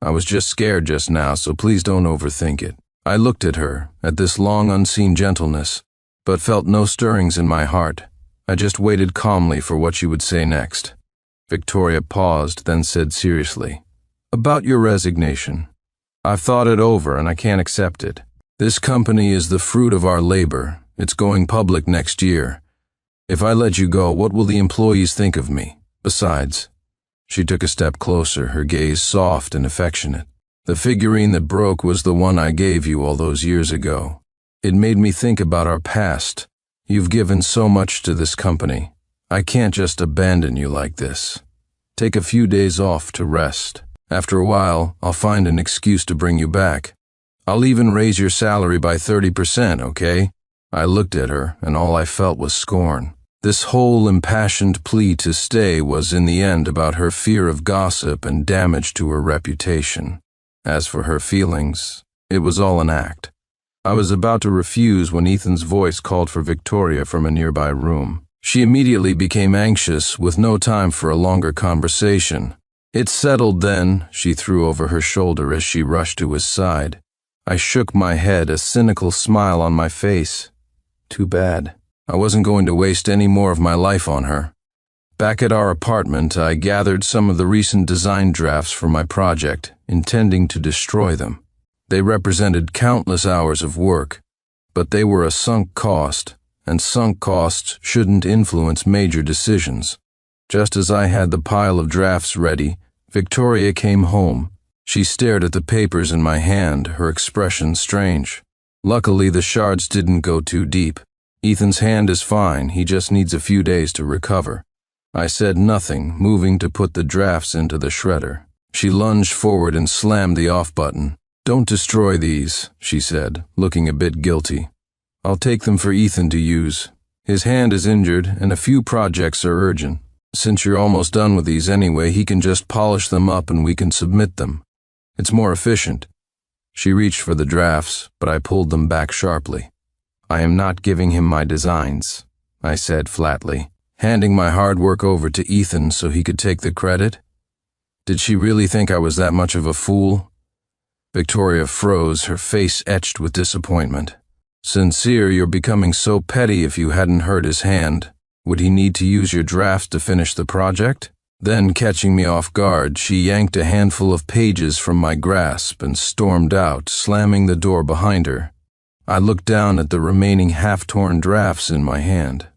I was just scared just now, so please don't overthink it." I looked at her, at this long unseen gentleness, but felt no stirrings in my heart. I just waited calmly for what she would say next. Victoria paused, then said seriously, "About your resignation. I've thought it over and I can't accept it. This company is the fruit of our labor. It's going public next year. If I let you go, what will the employees think of me? Besides," she took a step closer, her gaze soft and affectionate, "the figurine that broke was the one I gave you all those years ago. It made me think about our past. You've given so much to this company. I can't just abandon you like this. Take a few days off to rest. After a while, I'll find an excuse to bring you back. I'll even raise your salary by 30%, okay?" I looked at her, and all I felt was scorn. This whole impassioned plea to stay was in the end about her fear of gossip and damage to her reputation. As for her feelings, it was all an act. I was about to refuse when Ethan's voice called for Victoria from a nearby room. She immediately became anxious, with no time for a longer conversation. "It's settled then," she threw over her shoulder as she rushed to his side. I shook my head, a cynical smile on my face. Too bad. I wasn't going to waste any more of my life on her. Back at our apartment, I gathered some of the recent design drafts for my project, intending to destroy them. They represented countless hours of work, but they were a sunk cost, and sunk costs shouldn't influence major decisions. Just as I had the pile of drafts ready, Victoria came home. She stared at the papers in my hand, her expression strange. Luckily, the shards didn't go too deep. Ethan's hand is fine, he just needs a few days to recover. I said nothing, moving to put the drafts into the shredder. She lunged forward and slammed the off button. "Don't destroy these," she said, looking a bit guilty. "I'll take them for Ethan to use. His hand is injured, and a few projects are urgent. Since you're almost done with these anyway, he can just polish them up and we can submit them. It's more efficient." She reached for the drafts, but I pulled them back sharply. "I am not giving him my designs," I said flatly, handing my hard work over to Ethan so he could take the credit. Did she really think I was that much of a fool? Victoria froze, her face etched with disappointment. "Sincere, you're becoming so petty. If you hadn't hurt his hand, would he need to use your drafts to finish the project?" Then, catching me off guard, she yanked a handful of pages from my grasp and stormed out, slamming the door behind her. I looked down at the remaining half-torn drafts in my hand.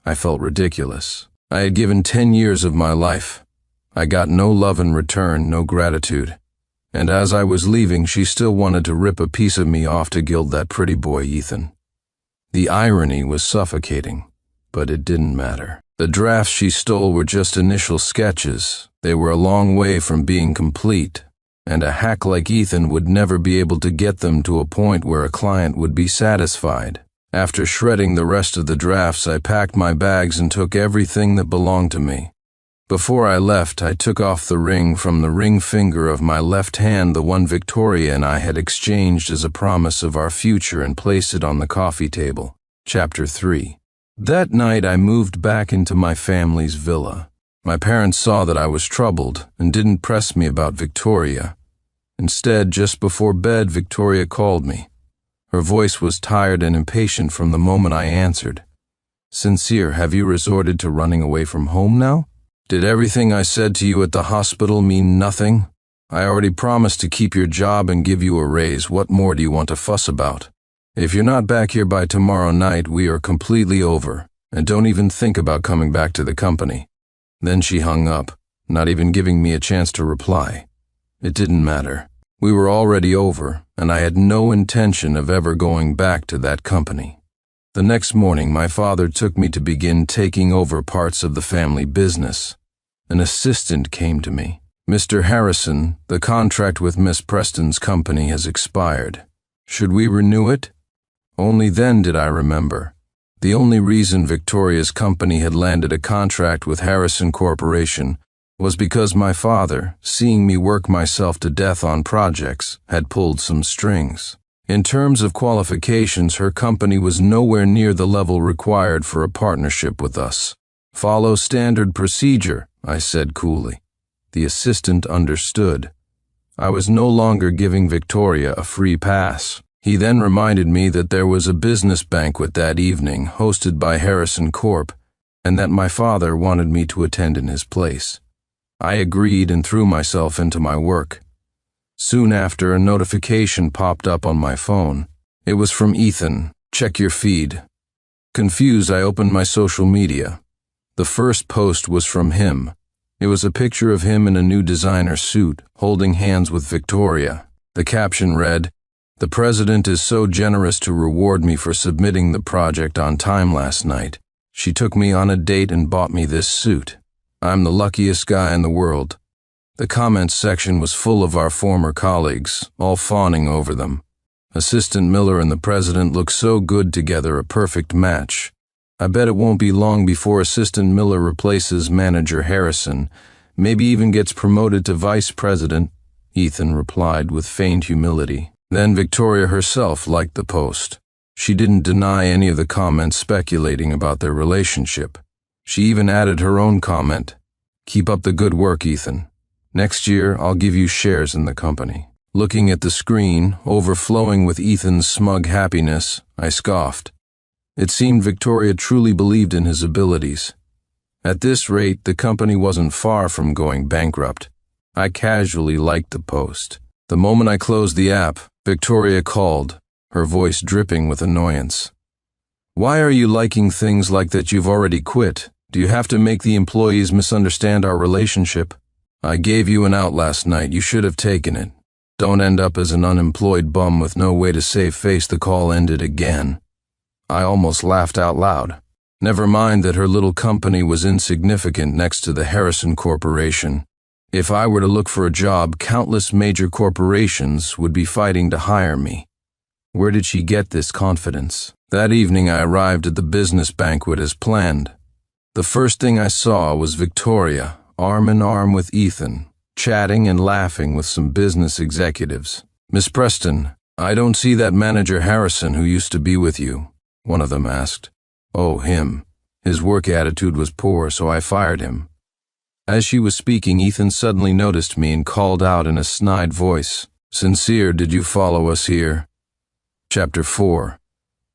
I felt ridiculous. I had given 10 years of my life. I got no love in return, no gratitude. And as I was leaving, she still wanted to rip a piece of me off to gild that pretty boy Ethan. The irony was suffocating, but it didn't matter. The drafts she stole were just initial sketches. They were a long way from being complete, and a hack like Ethan would never be able to get them to a point where a client would be satisfied. After shredding the rest of the drafts, I packed my bags and took everything that belonged to me. Before I left, I took off the ring from the ring finger of my left hand, the one Victoria and I had exchanged as a promise of our future, and placed it on the coffee table. Chapter 3. That night I moved back into my family's villa. My parents saw that I was troubled and didn't press me about Victoria. Instead, just before bed, Victoria called me. Her voice was tired and impatient from the moment I answered. "Sincere, have you resorted to running away from home now? Did everything I said to you at the hospital mean nothing? I already promised to keep your job and give you a raise. What more do you want to fuss about? If you're not back here by tomorrow night, we are completely over, and don't even think about coming back to the company." Then she hung up, not even giving me a chance to reply. It didn't matter. We were already over, and I had no intention of ever going back to that company. The next morning, my father took me to begin taking over parts of the family business. An assistant came to me. "Mr. Harrison, the contract with Miss Preston's company has expired. Should we renew it?" Only then did I remember. The only reason Victoria's company had landed a contract with Harrison Corporation was because my father, seeing me work myself to death on projects, had pulled some strings. In terms of qualifications, her company was nowhere near the level required for a partnership with us. "Follow standard procedure," I said coolly. The assistant understood. I was no longer giving Victoria a free pass. He then reminded me that there was a business banquet that evening, hosted by Harrison Corp., and that my father wanted me to attend in his place. I agreed and threw myself into my work. Soon after, a notification popped up on my phone. It was from Ethan. "Check your feed." Confused, I opened my social media. The first post was from him. It was a picture of him in a new designer suit, holding hands with Victoria. The caption read, "The president is so generous to reward me for submitting the project on time last night. She took me on a date and bought me this suit. I'm the luckiest guy in the world." The comments section was full of our former colleagues, all fawning over them. Assistant Miller and the president look so good together, a perfect match. I bet it won't be long before Assistant Miller replaces Manager Harrison, maybe even gets promoted to vice president, Ethan replied with feigned humility. Then Victoria herself liked the post. She didn't deny any of the comments speculating about their relationship. She even added her own comment. "Keep up the good work, Ethan. Next year, I'll give you shares in the company." Looking at the screen, overflowing with Ethan's smug happiness, I scoffed. It seemed Victoria truly believed in his abilities. At this rate, the company wasn't far from going bankrupt. I casually liked the post. The moment I closed the app, Victoria called, her voice dripping with annoyance. "Why are you liking things like that? You've already quit. Do you have to make the employees misunderstand our relationship? I gave you an out last night. You should have taken it. Don't end up as an unemployed bum with no way to save face." The call ended again. I almost laughed out loud. Never mind that her little company was insignificant next to the Harrison Corporation. If I were to look for a job, countless major corporations would be fighting to hire me. Where did she get this confidence? That evening I arrived at the business banquet as planned. The first thing I saw was Victoria, arm in arm with Ethan, chatting and laughing with some business executives. "Miss Preston, I don't see that manager Harrison who used to be with you," one of them asked. "Oh, him. His work attitude was poor, so I fired him." As she was speaking, Ethan suddenly noticed me and called out in a snide voice, "Sincere, did you follow us here?" Chapter 4.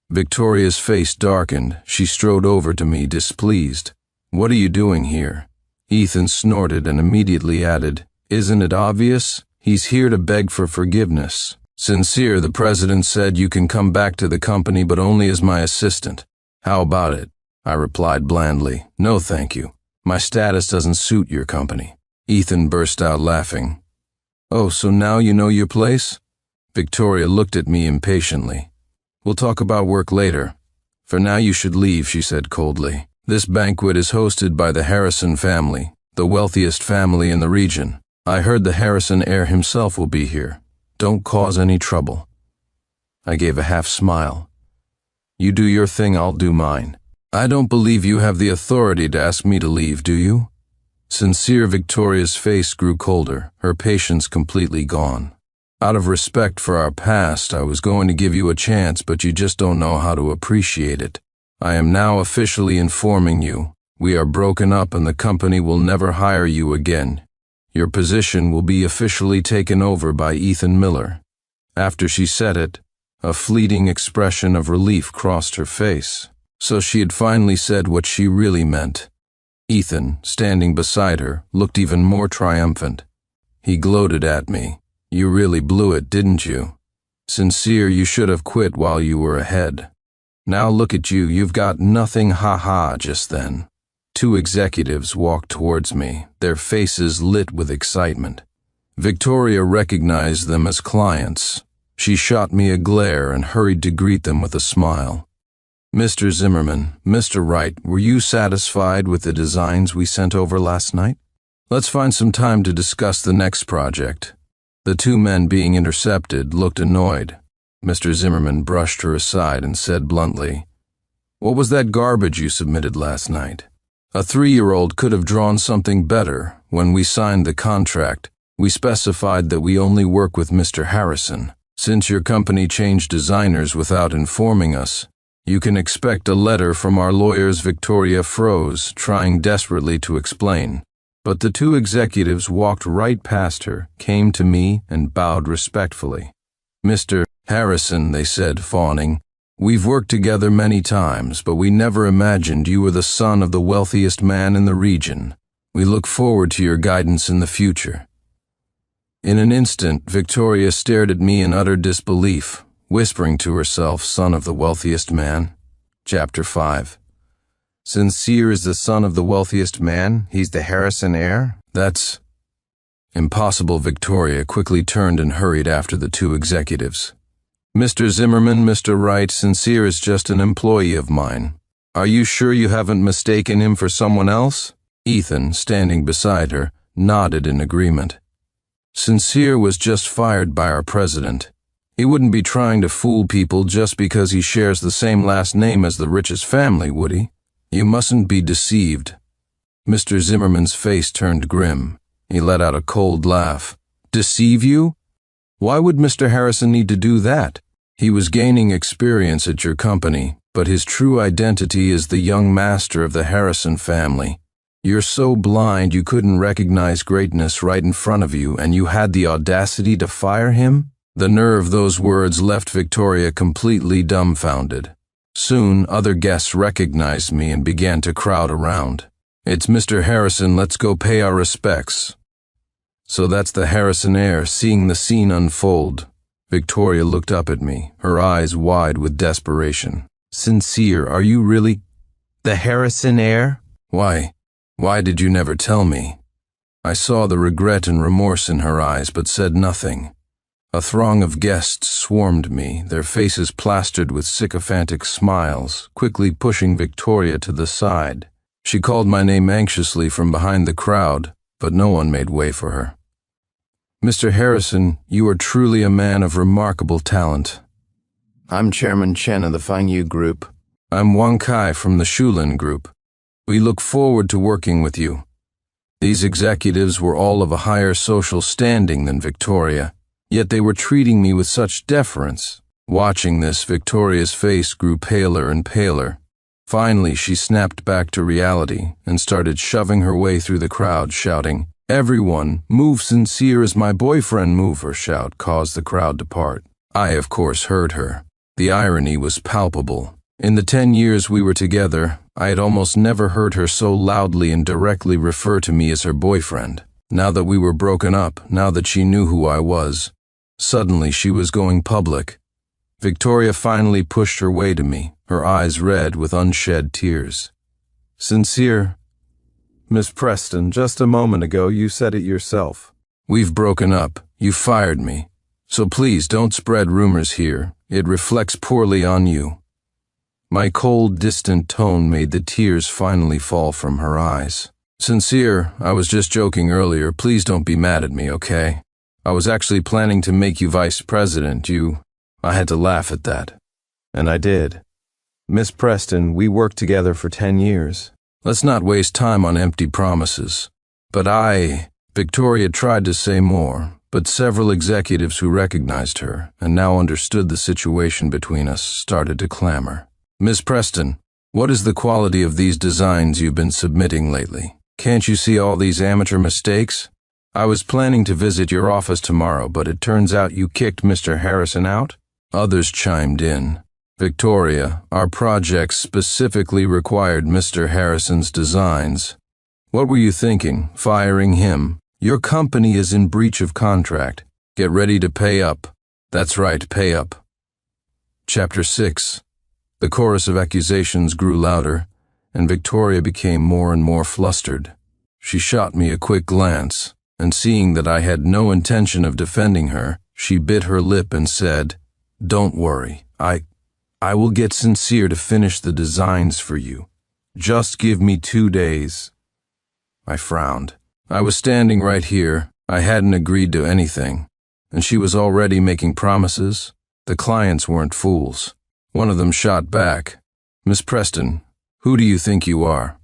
Victoria's face darkened. She strode over to me, displeased. "What are you doing here?" Ethan snorted and immediately added, "Isn't it obvious? He's here to beg for forgiveness. Sincere, the president said you can come back to the company, but only as my assistant. How about it?" I replied blandly. "No, thank you. My status doesn't suit your company." Ethan burst out laughing. "Oh, so now you know your place?" Victoria looked at me impatiently. "We'll talk about work later. For now you should leave," she said coldly. "This banquet is hosted by the Harrison family, the wealthiest family in the region. I heard the Harrison heir himself will be here. Don't cause any trouble." I gave a half smile. "You do your thing, I'll do mine. I don't believe you have the authority to ask me to leave, do you?" Sincere Victoria's face grew colder, her patience completely gone. "Out of respect for our past, I was going to give you a chance, but you just don't know how to appreciate it. I am now officially informing you, we are broken up and the company will never hire you again. Your position will be officially taken over by Ethan Miller." After she said it, a fleeting expression of relief crossed her face. So she had finally said what she really meant. Ethan, standing beside her, looked even more triumphant. He gloated at me. "You really blew it, didn't you? Sincere, you should have quit while you were ahead. Now look at you, you've got nothing, ha-ha." Just then, two executives walked towards me, their faces lit with excitement. Victoria recognized them as clients. She shot me a glare and hurried to greet them with a smile. "Mr. Zimmerman, Mr. Wright, were you satisfied with the designs we sent over last night? Let's find some time to discuss the next project." The two men, being intercepted, looked annoyed. Mr. Zimmerman brushed her aside and said bluntly, "What was that garbage you submitted last night? A 3-year-old could have drawn something better. When we signed the contract, we specified that we only work with Mr. Harrison. Since your company changed designers without informing us, you can expect a letter from our lawyers." Victoria froze, trying desperately to explain. But the two executives walked right past her, came to me, and bowed respectfully. "Mr. Harrison," they said, fawning, "we've worked together many times, but we never imagined you were the son of the wealthiest man in the region. We look forward to your guidance in the future." In an instant, Victoria stared at me in utter disbelief, whispering to herself, "Son of the wealthiest man." Chapter 5. "Sincere is the son of the wealthiest man? He's the Harrison heir? That's impossible." Victoria quickly turned and hurried after the two executives. "Mr. Zimmerman, Mr. Wright, Sincere is just an employee of mine. Are you sure you haven't mistaken him for someone else?" Ethan, standing beside her, nodded in agreement. "Sincere was just fired by our president. He wouldn't be trying to fool people just because he shares the same last name as the richest family, would he? You mustn't be deceived." Mr. Zimmerman's face turned grim. He let out a cold laugh. "Deceive you? Why would Mr. Harrison need to do that? He was gaining experience at your company, but his true identity is the young master of the Harrison family. You're so blind you couldn't recognize greatness right in front of you, and you had the audacity to fire him?" The nerve those words left Victoria completely dumbfounded. Soon, other guests recognized me and began to crowd around. It's Mr. Harrison, let's go pay our respects. So that's the Harrison heir, seeing the scene unfold. Victoria looked up at me, her eyes wide with desperation. Sincere, are you really the Harrison heir? Why did you never tell me? I saw the regret and remorse in her eyes, but said nothing. A throng of guests swarmed me, their faces plastered with sycophantic smiles, quickly pushing Victoria to the side. She called my name anxiously from behind the crowd, but no one made way for her. Mr. Harrison, you are truly a man of remarkable talent.
I'm Chairman Chen of the Fang Yu Group.
I'm Wang Kai from the Shulin Group. We look forward to working with you. These executives were all of a higher social standing than Victoria, yet they were treating me with such deference. Watching this, Victoria's face grew paler and paler. Finally, she snapped back to reality and started shoving her way through the crowd, shouting, "Everyone, move! Sincere as my boyfriend!" Move! Her shout caused the crowd to part. I, of course, heard her. The irony was palpable. In the 10 years we were together, I had almost never heard her so loudly and directly refer to me as her boyfriend. Now that we were broken up, now that she knew who I was, suddenly she was going public. Victoria finally pushed her way to me, her eyes red with unshed tears. "Sincere, Miss Preston, just a moment ago you said it yourself. We've broken up. You fired me. So please don't spread rumors here. It reflects poorly on you." My cold, distant tone made the tears finally fall from her eyes. "Sincere, I was just joking earlier. Please don't be mad at me, okay? I was actually planning to make you vice president. I had to laugh at that. And I did. Miss Preston, we worked together for 10 years. Let's not waste time on empty promises." Victoria tried to say more, but several executives who recognized her and now understood the situation between us started to clamor. "Miss Preston, what is the quality of these designs you've been submitting lately? Can't you see all these amateur mistakes? I was planning to visit your office tomorrow, but it turns out you kicked Mr. Harrison out." Others chimed in. "Victoria, our projects specifically required Mr. Harrison's designs. What were you thinking, firing him? Your company is in breach of contract. Get ready to pay up." That's right, pay up. Chapter 6. The chorus of accusations grew louder, and Victoria became more and more flustered. She shot me a quick glance, and seeing that I had no intention of defending her, she bit her lip and said, "Don't worry, I will get Sincere to finish the designs for you. Just give me 2 days." I frowned. I was standing right here. I hadn't agreed to anything, and she was already making promises. The clients weren't fools. One of them shot back, "Miss Preston, who do you think you are?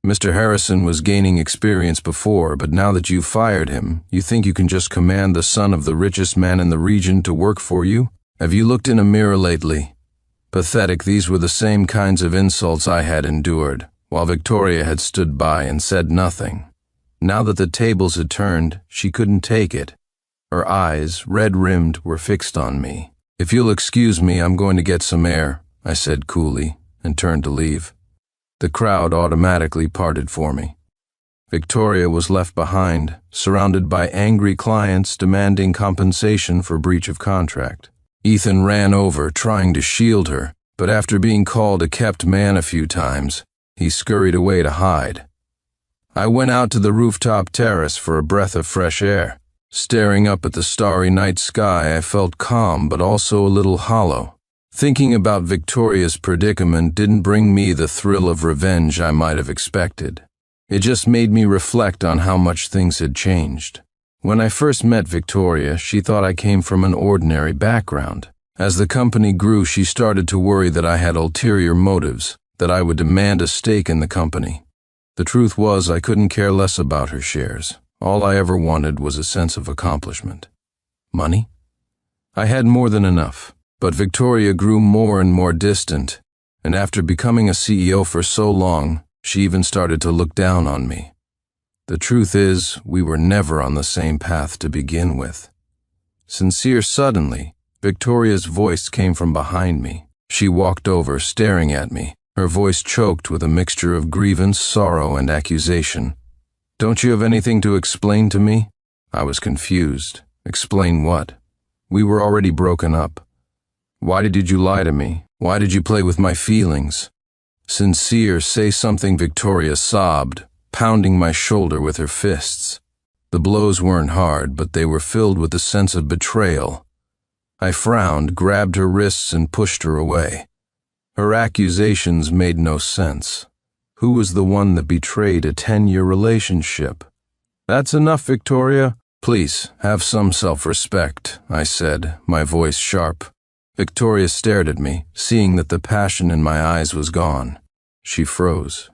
Mr. Harrison was gaining experience before, but now that you've fired him, you think you can just command the son of the richest man in the region to work for you? Have you looked in a mirror lately?" Pathetic, these were the same kinds of insults I had endured, while Victoria had stood by and said nothing. Now that the tables had turned, she couldn't take it. Her eyes, red-rimmed, were fixed on me. "If you'll excuse me, I'm going to get some air," I said coolly, and turned to leave. The crowd automatically parted for me. Victoria was left behind, surrounded by angry clients demanding compensation for breach of contract. Ethan ran over, trying to shield her, but after being called a kept man a few times, he scurried away to hide. I went out to the rooftop terrace for a breath of fresh air. Staring up at the starry night sky, I felt calm but also a little hollow. Thinking about Victoria's predicament didn't bring me the thrill of revenge I might have expected. It just made me reflect on how much things had changed. When I first met Victoria, she thought I came from an ordinary background. As the company grew, she started to worry that I had ulterior motives, that I would demand a stake in the company. The truth was, I couldn't care less about her shares. All I ever wanted was a sense of accomplishment. Money? I had more than enough, but Victoria grew more and more distant, and after becoming a CEO for so long, she even started to look down on me. The truth is, we were never on the same path to begin with. Suddenly, Victoria's voice came from behind me. She walked over, staring at me. Her voice choked with a mixture of grievance, sorrow, and accusation. "Don't you have anything to explain to me?" I was confused. Explain what? We were already broken up. Why did you lie to me? Why did you play with my feelings? "Sincere, say something," Victoria sobbed, pounding my shoulder with her fists. The blows weren't hard, but they were filled with a sense of betrayal. I frowned, grabbed her wrists, and pushed her away. Her accusations made no sense. Who was the one that betrayed a 10-year relationship? "That's enough, Victoria. Please, have some self-respect," I said, my voice sharp. Victoria stared at me, seeing that the passion in my eyes was gone. She froze.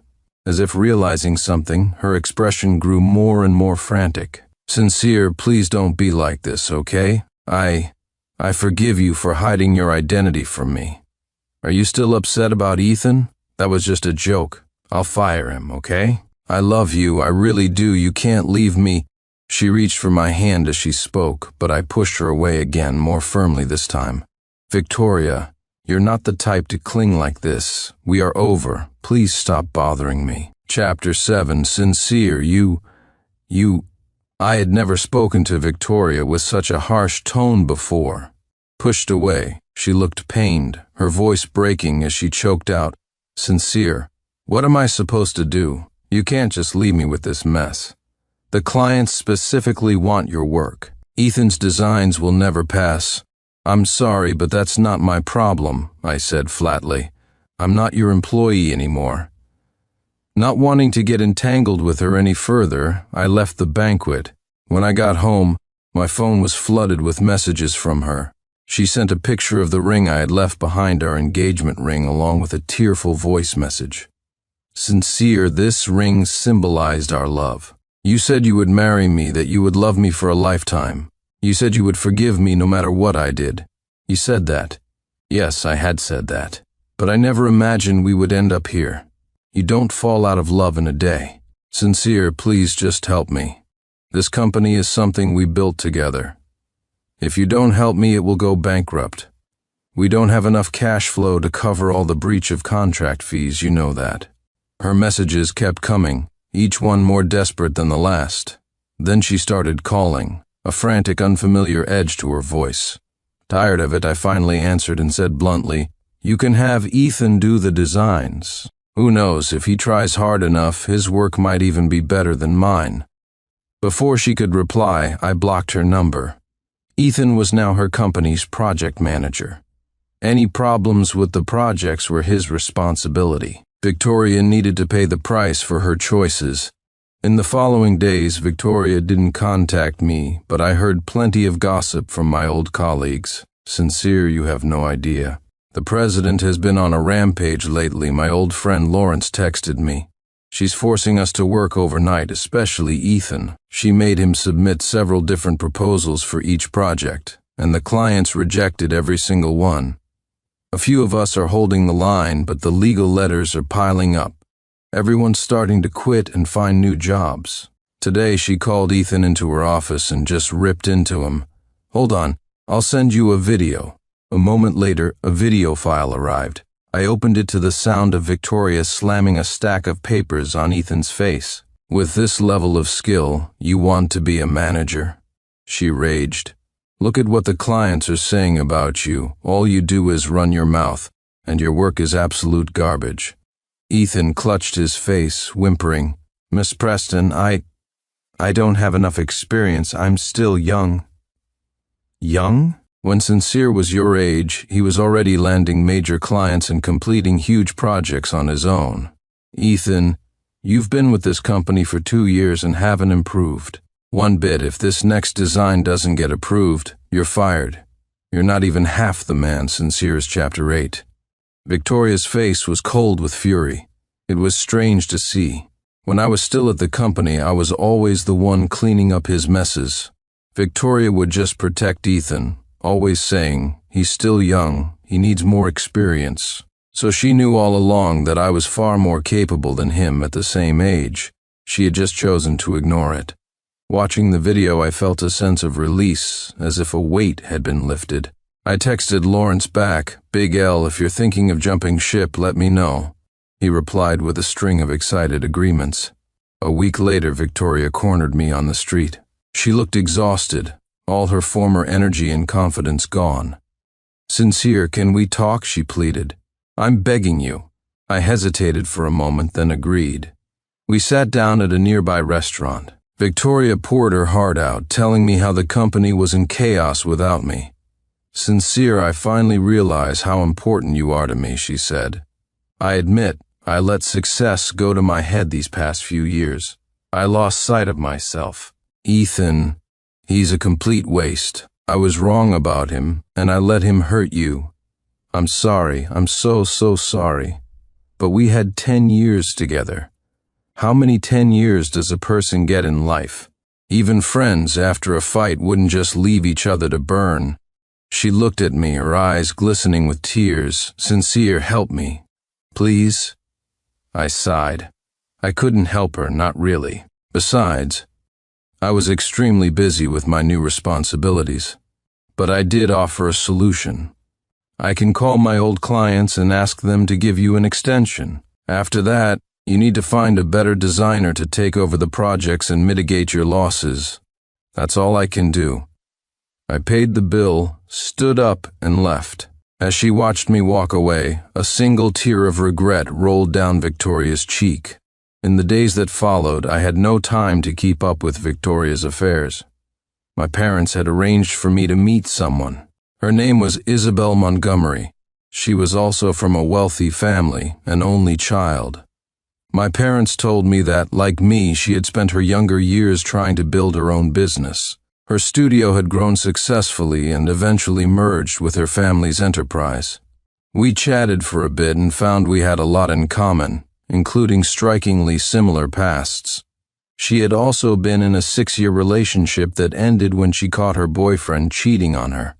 As if realizing something, her expression grew more and more frantic. "Sincere, please don't be like this, okay? I forgive you for hiding your identity from me. Are you still upset about Ethan? That was just a joke. I'll fire him, okay? I love you, I really do, you can't leave me." She reached for my hand as she spoke, but I pushed her away again, more firmly this time. "Victoria, you're not the type to cling like this. We are over. Please stop bothering me." Chapter 7. Sincere, you... I had never spoken to Victoria with such a harsh tone before. Pushed away, she looked pained, her voice breaking as she choked out, "Sincere, what am I supposed to do? You can't just leave me with this mess. The clients specifically want your work. Ethan's designs will never pass. I'm sorry, but that's not my problem," I said flatly. "I'm not your employee anymore." Not wanting to get entangled with her any further, I left the banquet. When I got home, my phone was flooded with messages from her. She sent a picture of the ring I had left behind, our engagement ring, along with a tearful voice message. "Sincere, this ring symbolized our love. You said you would marry me, that you would love me for a lifetime. You said you would forgive me no matter what I did. You said that." Yes, I had said that. But I never imagined we would end up here. You don't fall out of love in a day. "Sincere, please just help me. This company is something we built together. If you don't help me, it will go bankrupt. We don't have enough cash flow to cover all the breach of contract fees, you know that." Her messages kept coming, each one more desperate than the last. Then she started calling, a frantic, unfamiliar edge to her voice. Tired of it, I finally answered and said bluntly, "You can have Ethan do the designs. Who knows, if he tries hard enough, his work might even be better than mine." Before she could reply, I blocked her number. Ethan was now her company's project manager. Any problems with the projects were his responsibility. Victoria needed to pay the price for her choices. In the following days, Victoria didn't contact me, but I heard plenty of gossip from my old colleagues. "Sincere, you have no idea. The president has been on a rampage lately. My old friend Lawrence texted me. She's forcing us to work overnight, especially Ethan. She made him submit several different proposals for each project, and the clients rejected every single one. A few of us are holding the line, but the legal letters are piling up. Everyone's starting to quit and find new jobs." Today she called Ethan into her office and just ripped into him. "Hold on, I'll send you a video." A moment later, a video file arrived. I opened it to the sound of Victoria slamming a stack of papers on Ethan's face. "With this level of skill, you want to be a manager?" She raged. "Look at what the clients are saying about you. All you do is run your mouth, and your work is absolute garbage." Ethan clutched his face, whimpering, "Miss Preston, I don't have enough experience. I'm still young." Young? When Sincere was your age, he was already landing major clients and completing huge projects on his own. "Ethan, you've been with this company for 2 years and haven't improved one bit. If this next design doesn't get approved, you're fired. You're not even half the man." Sincere's Chapter 8. Victoria's face was cold with fury. It was strange to see. When I was still at the company, I was always the one cleaning up his messes. Victoria would just protect Ethan, always saying, "He's still young, he needs more experience." So she knew all along that I was far more capable than him at the same age. She had just chosen to ignore it. Watching the video, I felt a sense of release, as if a weight had been lifted. I texted Lawrence back, "Big L, if you're thinking of jumping ship, let me know. he replied with a string of excited agreements. A week later, Victoria cornered me on the street. She looked exhausted, all her former energy and confidence gone. "Sincere, can we talk?" she pleaded. "I'm begging you." I hesitated for a moment, then agreed. We sat down at a nearby restaurant. Victoria poured her heart out, telling me how the company was in chaos without me. "Sincere, I finally realize how important you are to me," she said. "I admit, I let success go to my head these past few years. I lost sight of myself. Ethan, he's a complete waste. I was wrong about him, and I let him hurt you. I'm sorry, I'm so sorry. But we had 10 years together. How many 10 years does a person get in life? Even friends, after a fight, wouldn't just leave each other to burn." She looked at me, her eyes glistening with tears. "Sincere, help me. Please?" I sighed. I couldn't help her, not really. Besides, I was extremely busy with my new responsibilities. But I did offer a solution. "I can call my old clients and ask them to give you an extension. After that, you need to find a better designer to take over the projects and mitigate your losses. That's all I can do." I paid the bill, stood up, and left. As she watched me walk away, a single tear of regret rolled down Victoria's cheek. In the days that followed, I had no time to keep up with Victoria's affairs. My parents had arranged for me to meet someone. Her name was Isabel Montgomery. She was also from a wealthy family, an only child. My parents told me that, like me, she had spent her younger years trying to build her own business. Her studio had grown successfully and eventually merged with her family's enterprise. We chatted for a bit and found we had a lot in common, including strikingly similar pasts. She had also been in a 6-year relationship that ended when she caught her boyfriend cheating on her.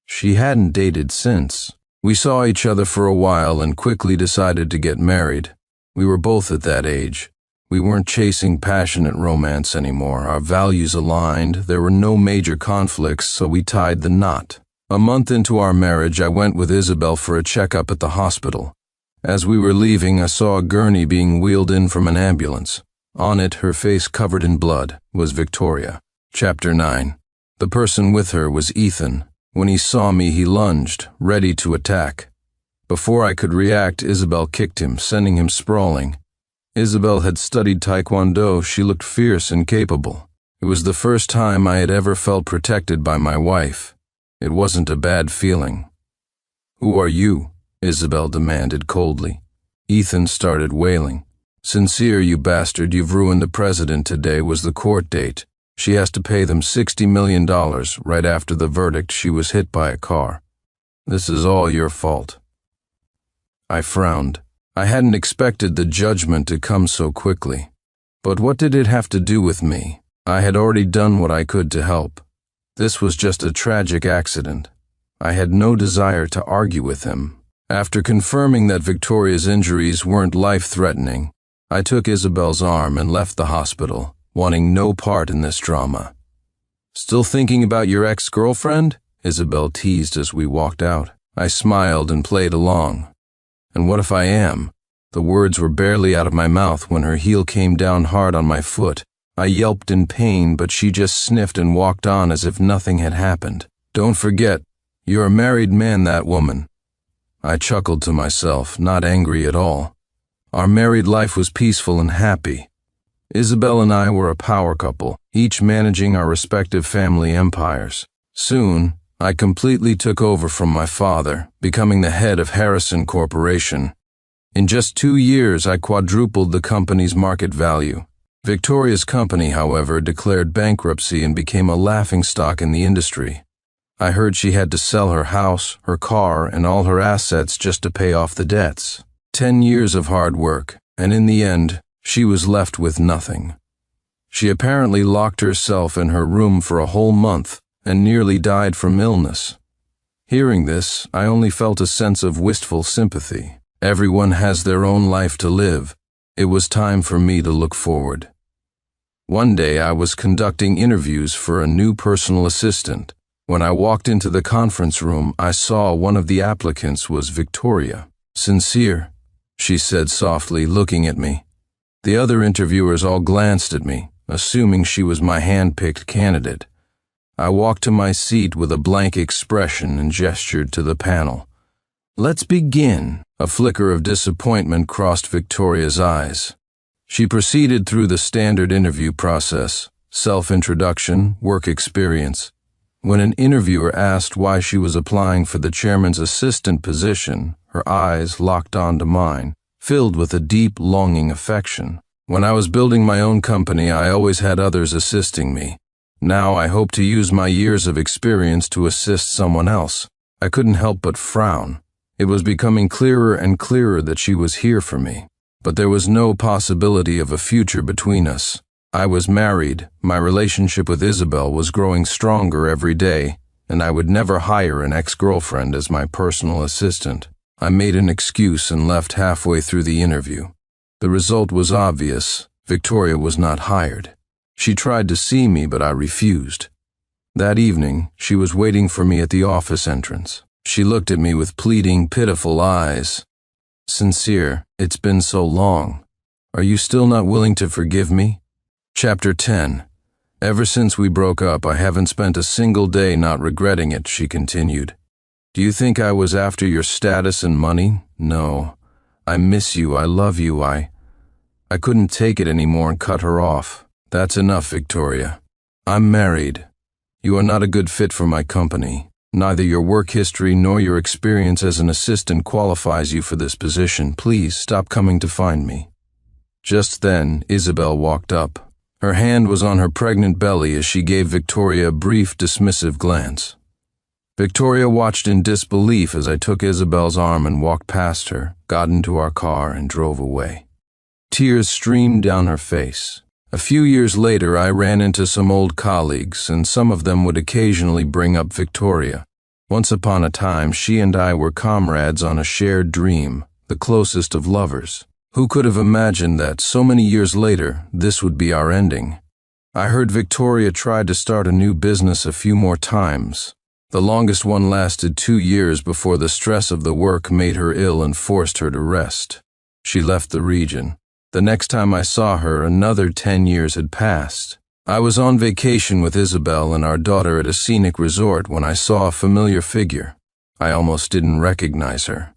She hadn't dated since. We saw each other for a while and quickly decided to get married. We were both at that age. We weren't chasing passionate romance anymore. Our values aligned. There were no major conflicts, so we tied the knot. A month into our marriage, I went with Isabel for a checkup at the hospital. As we were leaving, I saw a gurney being wheeled in from an ambulance. On it, her face covered in blood, was Victoria. Chapter 9. The person with her was Ethan. When he saw me, he lunged, ready to attack. Before I could react, Isabel kicked him, sending him sprawling. Isabel had studied Taekwondo. She looked fierce and capable. It was the first time I had ever felt protected by my wife. It wasn't a bad feeling. "Who are you?" Isabel demanded coldly. Ethan started wailing. "Sincere, you bastard, you've ruined the president. Today was the court date. She has to pay them $60 million. Right after the verdict, she was hit by a car. This is all your fault." I frowned. I hadn't expected the judgment to come so quickly. But what did it have to do with me? I had already done what I could to help. This was just a tragic accident. I had no desire to argue with him. After confirming that Victoria's injuries weren't life-threatening, I took Isabel's arm and left the hospital, wanting no part in this drama. "Still thinking about your ex-girlfriend?" Isabel teased as we walked out. I smiled and played along. "And what if I am?" The words were barely out of my mouth when her heel came down hard on my foot. I yelped in pain, but she just sniffed and walked on as if nothing had happened. "Don't forget, you're a married man, that woman." I chuckled to myself, not angry at all. Our married life was peaceful and happy. Isabel and I were a power couple, each managing our respective family empires. Soon, I completely took over from my father, becoming the head of Harrison Corporation. In just 2 years, I quadrupled the company's market value. Victoria's company, however, declared bankruptcy and became a laughingstock in the industry. I heard she had to sell her house, her car, and all her assets just to pay off the debts. 10 years of hard work, and in the end, she was left with nothing. She apparently locked herself in her room for a whole month and nearly died from illness. Hearing this, I only felt a sense of wistful sympathy. Everyone has their own life to live. It was time for me to look forward. One day I was conducting interviews for a new personal assistant. When I walked into the conference room, I saw one of the applicants was Victoria. "Sincere, she said softly, looking at me. The other interviewers all glanced at me, assuming she was my hand-picked candidate. I walked to my seat with a blank expression and gestured to the panel. "Let's begin." A flicker of disappointment crossed Victoria's eyes. She proceeded through the standard interview process: self-introduction, work experience. When an interviewer asked why she was applying for the chairman's assistant position, her eyes locked onto mine, filled with a deep, longing affection. When I was building my own company, I always had others assisting me. Now I hope to use my years of experience to assist someone else. I couldn't help but frown. It was becoming clearer and clearer that she was here for me. But there was no possibility of a future between us. I was married, my relationship with Isabel was growing stronger every day, and I would never hire an ex-girlfriend as my personal assistant. I made an excuse and left halfway through the interview. The result was obvious: Victoria was not hired. She tried to see me, but I refused. That evening, she was waiting for me at the office entrance. She looked at me with pleading, pitiful eyes. "Sincere, it's been so long. Are you still not willing to forgive me?" Chapter 10. Ever since we broke up, I haven't spent a single day not regretting it, she continued. "Do you think I was after your status and money? No. I miss you, I love you, I couldn't take it anymore and cut her off. That's enough, Victoria. I'm married. You are not a good fit for my company. Neither your work history nor your experience as an assistant qualifies you for this position. Please stop coming to find me." Just then, Isabel walked up. Her hand was on her pregnant belly as she gave Victoria a brief, dismissive glance. Victoria watched in disbelief as I took Isabel's arm and walked past her, got into our car, and drove away. Tears streamed down her face. A few years later, I ran into some old colleagues, and some of them would occasionally bring up Victoria. Once upon a time, she and I were comrades on a shared dream, the closest of lovers. Who could have imagined that, so many years later, this would be our ending? I heard Victoria tried to start a new business a few more times. The longest one lasted 2 years before the stress of the work made her ill and forced her to rest. She left the region. The next time I saw her, another 10 years had passed. I was on vacation with Isabel and our daughter at a scenic resort when I saw a familiar figure. I almost didn't recognize her.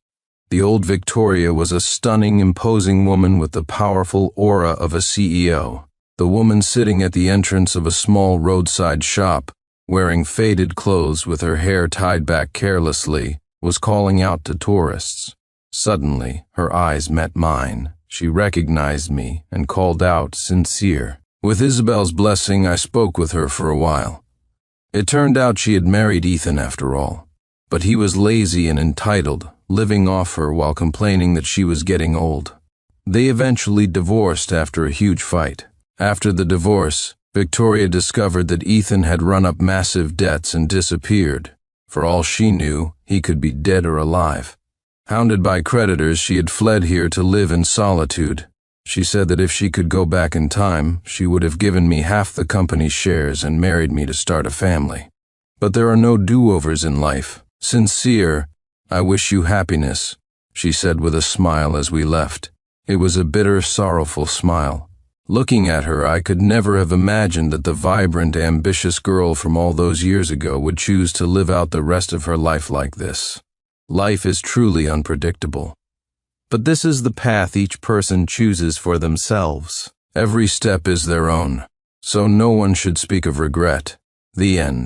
The old Victoria was a stunning, imposing woman with the powerful aura of a CEO. The woman sitting at the entrance of a small roadside shop, wearing faded clothes with her hair tied back carelessly, was calling out to tourists. Suddenly, her eyes met mine. She recognized me and called out, "Sincere." With Isabel's blessing, I spoke with her for a while. It turned out she had married Ethan after all. But he was lazy and entitled, living off her while complaining that she was getting old. They eventually divorced after a huge fight. After the divorce, Victoria discovered that Ethan had run up massive debts and disappeared. For all she knew, he could be dead or alive. Hounded by creditors, she had fled here to live in solitude. She said that if she could go back in time, she would have given me half the company's shares and married me to start a family. But there are no do-overs in life. "Sincere, I wish you happiness," she said with a smile as we left. It was a bitter, sorrowful smile. Looking at her, I could never have imagined that the vibrant, ambitious girl from all those years ago would choose to live out the rest of her life like this. Life is truly unpredictable. But this is the path each person chooses for themselves. Every step is their own, so no one should speak of regret. The end.